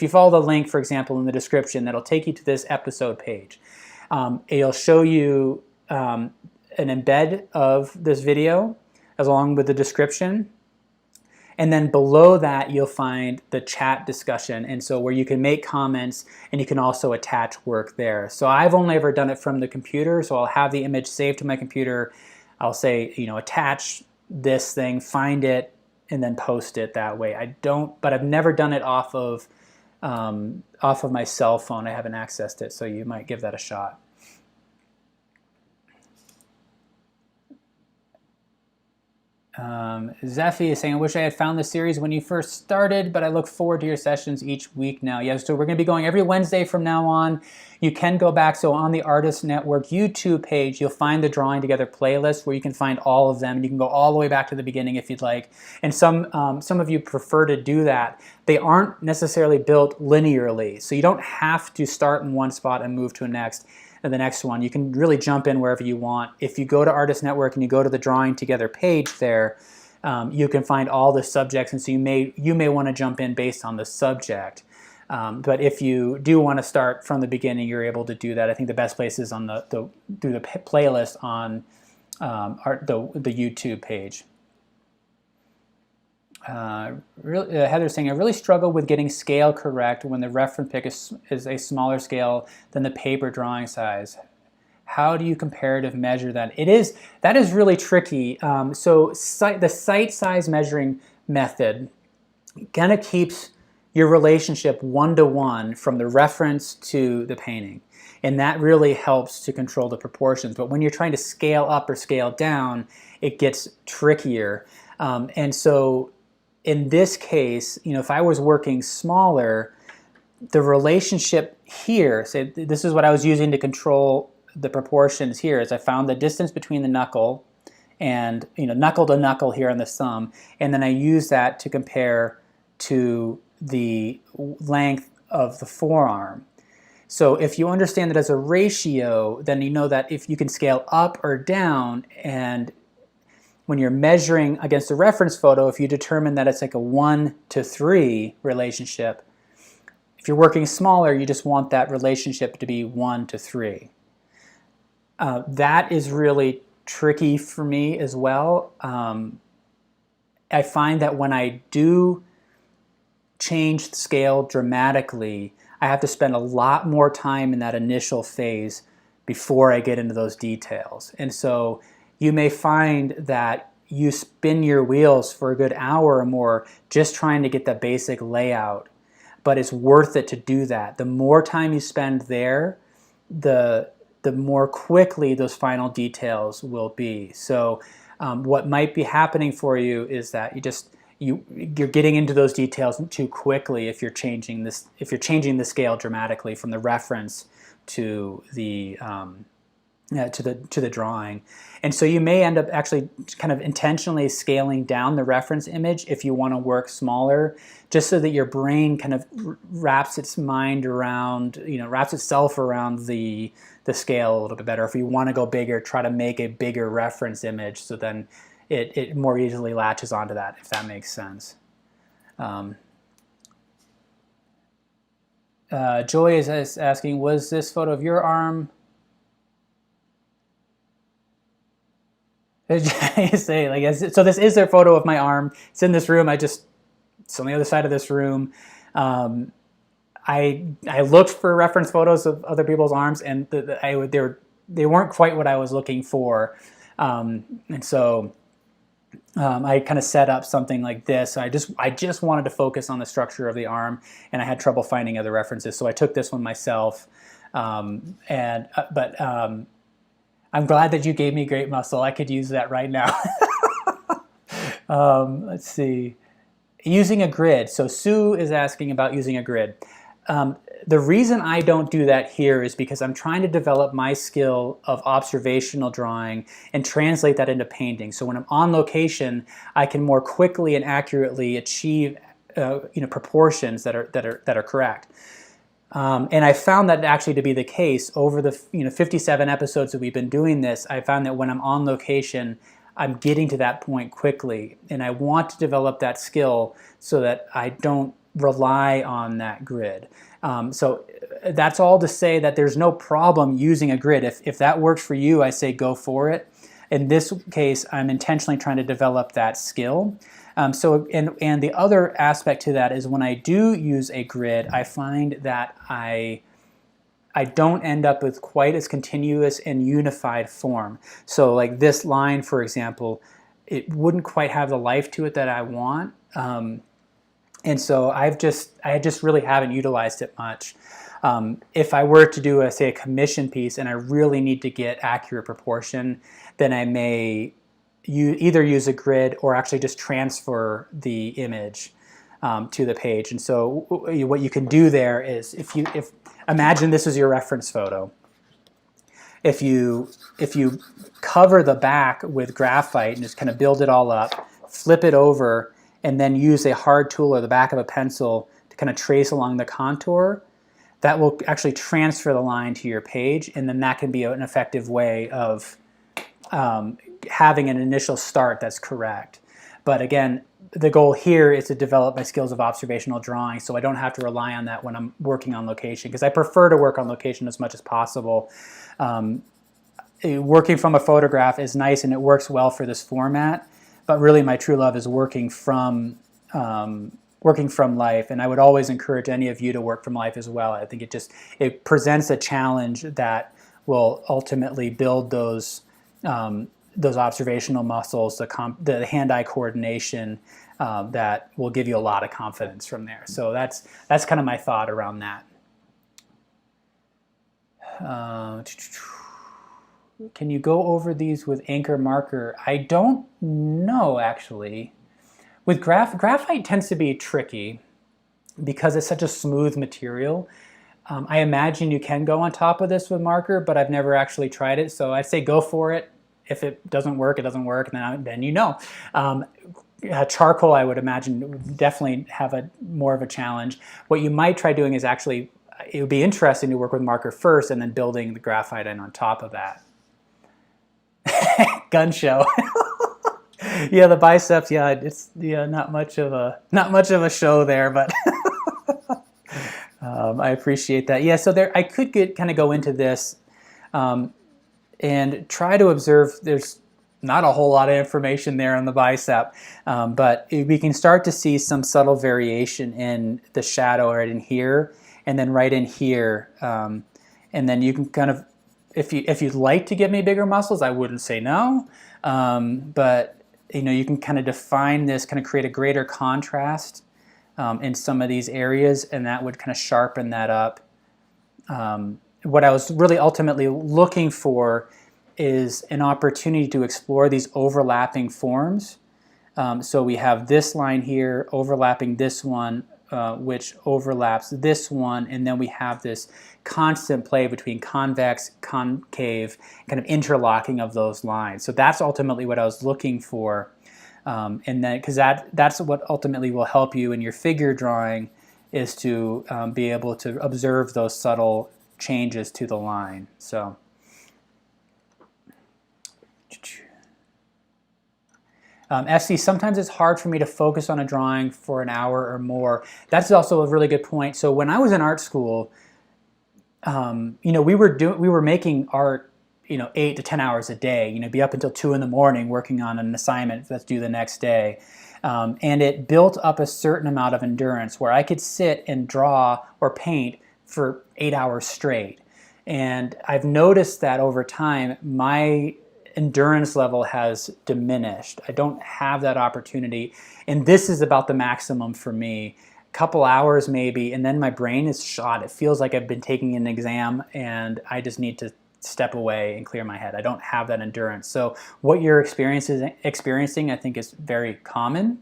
follow the link, for example, in the description, that'll take you to this episode page. It'll show you an embed of this video along with the description. And then below that, you'll find the chat discussion, and so where you can make comments and you can also attach work there. So I've only ever done it from the computer, so I'll have the image saved to my computer. I'll say, attach this thing, find it, and then post it that way. But I've never done it off of my cell phone. I haven't accessed it, so you might give that a shot. Zephy is saying, I wish I had found this series when you first started, but I look forward to your sessions each week now. Yes, so we're going to be going every Wednesday from now on. You can go back, so on the Artist Network YouTube page, you'll find the Drawing Together playlist where you can find all of them, and you can go all the way back to the beginning if you'd like. And some of you prefer to do that. They aren't necessarily built linearly, so you don't have to start in one spot and move to the next one. You can really jump in wherever you want. If you go to Artist Network and you go to the Drawing Together page there, you can find all the subjects, and so you may want to jump in based on the subject. But if you do want to start from the beginning, you're able to do that. I think the best place is on through the playlist on the YouTube page. Heather's saying, I really struggle with getting scale correct when the reference pick is a smaller scale than the paper drawing size. How do you comparative measure that? That is really tricky. So the site size measuring method kind of keeps your relationship one-to-one from the reference to the painting. And that really helps to control the proportions. But when you're trying to scale up or scale down, it gets trickier. And so in this case, if I was working smaller, the relationship here, say this is what I was using to control the proportions here, is I found the distance between the knuckle and knuckle to knuckle here on the thumb, and then I use that to compare to the length of the forearm. So if you understand that as a ratio, then you know that if you can scale up or down, and when you're measuring against a reference photo, if you determine that it's like a 1-to-3 relationship, if you're working smaller, you just want that relationship to be 1-to-3. That is really tricky for me as well. I find that when I do change the scale dramatically, I have to spend a lot more time in that initial phase before I get into those details. And so you may find that you spin your wheels for a good hour or more just trying to get the basic layout, but it's worth it to do that. The more time you spend there, the more quickly those final details will be. So what might be happening for you is that you're getting into those details too quickly if you're changing the scale dramatically from the reference to the to the drawing. And so you may end up actually kind of intentionally scaling down the reference image if you want to work smaller, just so that your brain kind of wraps its mind around, wraps itself around the scale a little bit better. If you want to go bigger, try to make a bigger reference image so then it more easily latches onto that, if that makes sense. Joy is asking, was this photo of your arm? Say, like, so this is a photo of my arm. It's in this room. It's on the other side of this room. I looked for reference photos of other people's arms, and they weren't quite what I was looking for, and so I kind of set up something like this. I just wanted to focus on the structure of the arm, and I had trouble finding other references, so I took this one myself. But I'm glad that you gave me great muscle. I could use that right now. Let's see. Using a grid. So Sue is asking about using a grid. The reason I don't do that here is because I'm trying to develop my skill of observational drawing and translate that into painting. So when I'm on location, I can more quickly and accurately achieve proportions that are correct. And I found that actually to be the case over the 57 episodes that we've been doing this. I found that when I'm on location, I'm getting to that point quickly, and I want to develop that skill so that I don't rely on that grid. So that's all to say that there's no problem using a grid. If that works for you, I say go for it. In this case, I'm intentionally trying to develop that skill. And the other aspect to that is when I do use a grid, I find that I don't end up with quite as continuous and unified form. So like this line, for example, it wouldn't quite have the life to it that I want. And so I just really haven't utilized it much. If I were to do say a commission piece and I really need to get accurate proportion, then I may either use a grid or actually just transfer the image to the page. And so what you can do there is, if imagine this is your reference photo. If you cover the back with graphite and just kind of build it all up, flip it over, and then use a hard tool or the back of a pencil to kind of trace along the contour, that will actually transfer the line to your page, and then that can be an effective way of having an initial start that's correct. But again, the goal here is to develop my skills of observational drawing so I don't have to rely on that when I'm working on location, because I prefer to work on location as much as possible. Working from a photograph is nice and it works well for this format, but really my true love is working from life, and I would always encourage any of you to work from life as well. I think it presents a challenge that will ultimately build those observational muscles, the hand-eye coordination that will give you a lot of confidence from there. So that's kind of my thought around that. Can you go over these with ink or marker? I don't know, actually. With graphite tends to be tricky because it's such a smooth material. I imagine you can go on top of this with marker, but I've never actually tried it, so I'd say go for it. If it doesn't work, it doesn't work, then you know. Charcoal, I would imagine, would definitely have more of a challenge. What you might try doing is actually, it would be interesting to work with marker first and then building the graphite in on top of that. Gun show. Yeah, the biceps. Yeah, it's not much of a show there, but I appreciate that. Yeah, so there I could kind of go into this and try to observe. There's not a whole lot of information there on the bicep, but we can start to see some subtle variation in the shadow right in here, and then right in here, and then you can kind of, if you'd like to give me bigger muscles, I wouldn't say no, but you can kind of define this, kind of create a greater contrast in some of these areas, and that would kind of sharpen that up. What I was really ultimately looking for is an opportunity to explore these overlapping forms. So we have this line here overlapping this one, which overlaps this one, and then we have this constant play between convex, concave, kind of interlocking of those lines. So that's ultimately what I was looking for, and then because that's what ultimately will help you in your figure drawing, is to be able to observe those subtle changes to the line. So. FC, sometimes it's hard for me to focus on a drawing for an hour or more. That's also a really good point. So when I was in art school, we were making art, 8 to 10 hours a day. Be up until 2 in the morning working on an assignment that's due the next day, and it built up a certain amount of endurance where I could sit and draw or paint for 8 hours straight. And I've noticed that over time, my endurance level has diminished. I don't have that opportunity, and this is about the maximum for me. A couple hours maybe, and then my brain is shot. It feels like I've been taking an exam and I just need to step away and clear my head. I don't have that endurance. So what you're experiencing, I think, is very common,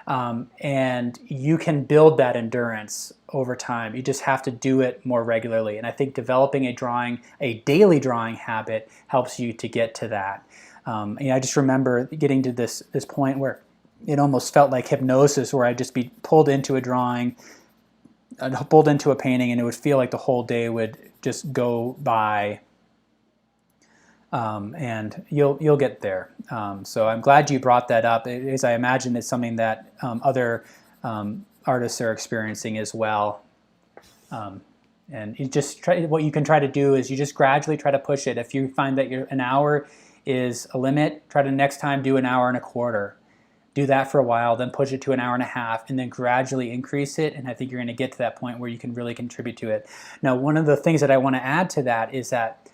and you can build that endurance over time. You just have to do it more regularly, and I think developing a daily drawing habit helps you to get to that. I just remember getting to this point where it almost felt like hypnosis, where I'd just be pulled into a drawing, pulled into a painting, and it would feel like the whole day would just go by. And you'll get there. So I'm glad you brought that up, as I imagine it's something that other artists are experiencing as well. And you just what you can try to do is you just gradually try to push it. If you find that an hour is a limit, try to next time do an hour and a quarter. Do that for a while, then push it to an hour and a half, and then gradually increase it, and I think you're going to get to that point where you can really contribute to it. Now, one of the things that I want to add to that is that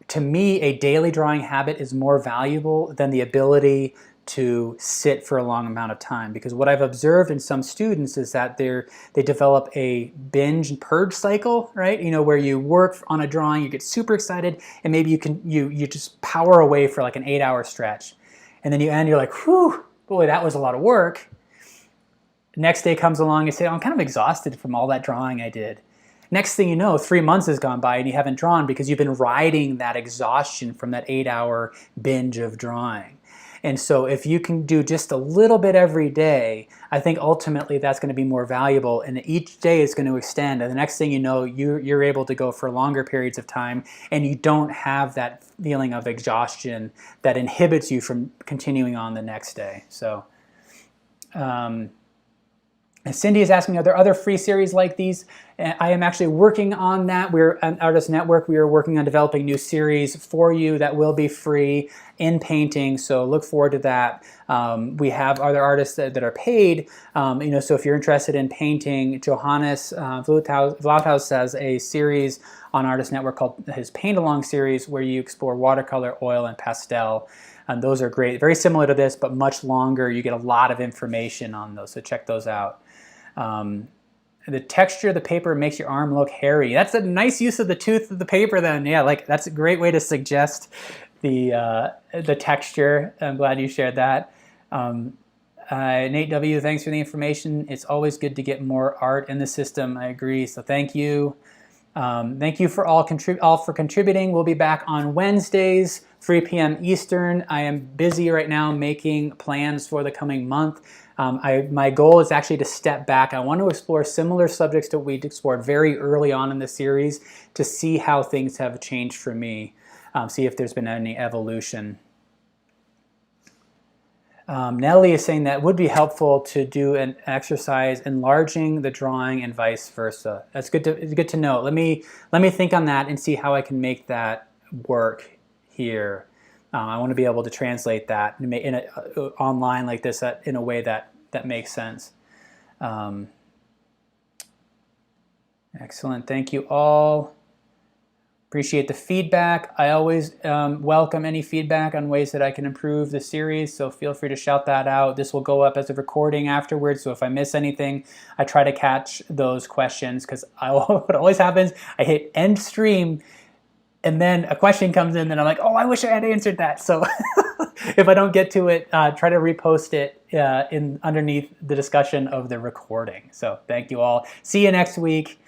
to me, a daily drawing habit is more valuable than the ability to sit for a long amount of time, because what I've observed in some students is that they develop a binge and purge cycle, right? Where you work on a drawing, you get super excited, and maybe you just power away for like an 8-hour stretch, and then you end, you're like, whew, boy, that was a lot of work. Next day comes along, you say, oh, I'm kind of exhausted from all that drawing I did. Next thing you know, 3 months has gone by and you haven't drawn because you've been riding that exhaustion from that 8-hour binge of drawing. And so if you can do just a little bit every day, I think ultimately that's going to be more valuable, and each day is going to extend, and the next thing you know, you're able to go for longer periods of time, and you don't have that feeling of exhaustion that inhibits you from continuing on the next day. So Cindy is asking, are there other free series like these? I am actually working on that. We're an Artist Network. We are working on developing new series for you that will be free in painting, so look forward to that. We have other artists that are paid, so if you're interested in painting, Johannes Vlauthaus has a series on Artist Network called his Paint Along series, where you explore watercolor, oil, and pastel. And those are great. Very similar to this, but much longer. You get a lot of information on those, so check those out. The texture of the paper makes your arm look hairy. That's a nice use of the tooth of the paper then. Yeah, that's a great way to suggest the texture. I'm glad you shared that. Nate W., thanks for the information. It's always good to get more art in the system. I agree, so thank you. Thank you for all for contributing. We'll be back on Wednesdays, 3 p.m. Eastern. I am busy right now making plans for the coming month. My goal is actually to step back. I want to explore similar subjects that we explored very early on in the series to see how things have changed for me, see if there's been any evolution. Nellie is saying that it would be helpful to do an exercise enlarging the drawing and vice versa. That's good to know. Let me think on that and see how I can make that work here. I want to be able to translate that online like this in a way that makes sense. Excellent. Thank you all. Appreciate the feedback. I always welcome any feedback on ways that I can improve the series, so feel free to shout that out. This will go up as a recording afterwards, so if I miss anything, I try to catch those questions, because what always happens, I hit end stream, and then a question comes in, and I'm like, oh, I wish I had answered that. So if I don't get to it, try to repost it underneath the discussion of the recording. So thank you all. See you next week.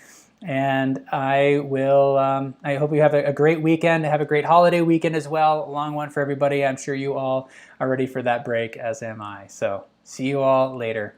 And I hope you have a great weekend. Have a great holiday weekend as well. A long one for everybody. I'm sure you all are ready for that break, as am I. So see you all later.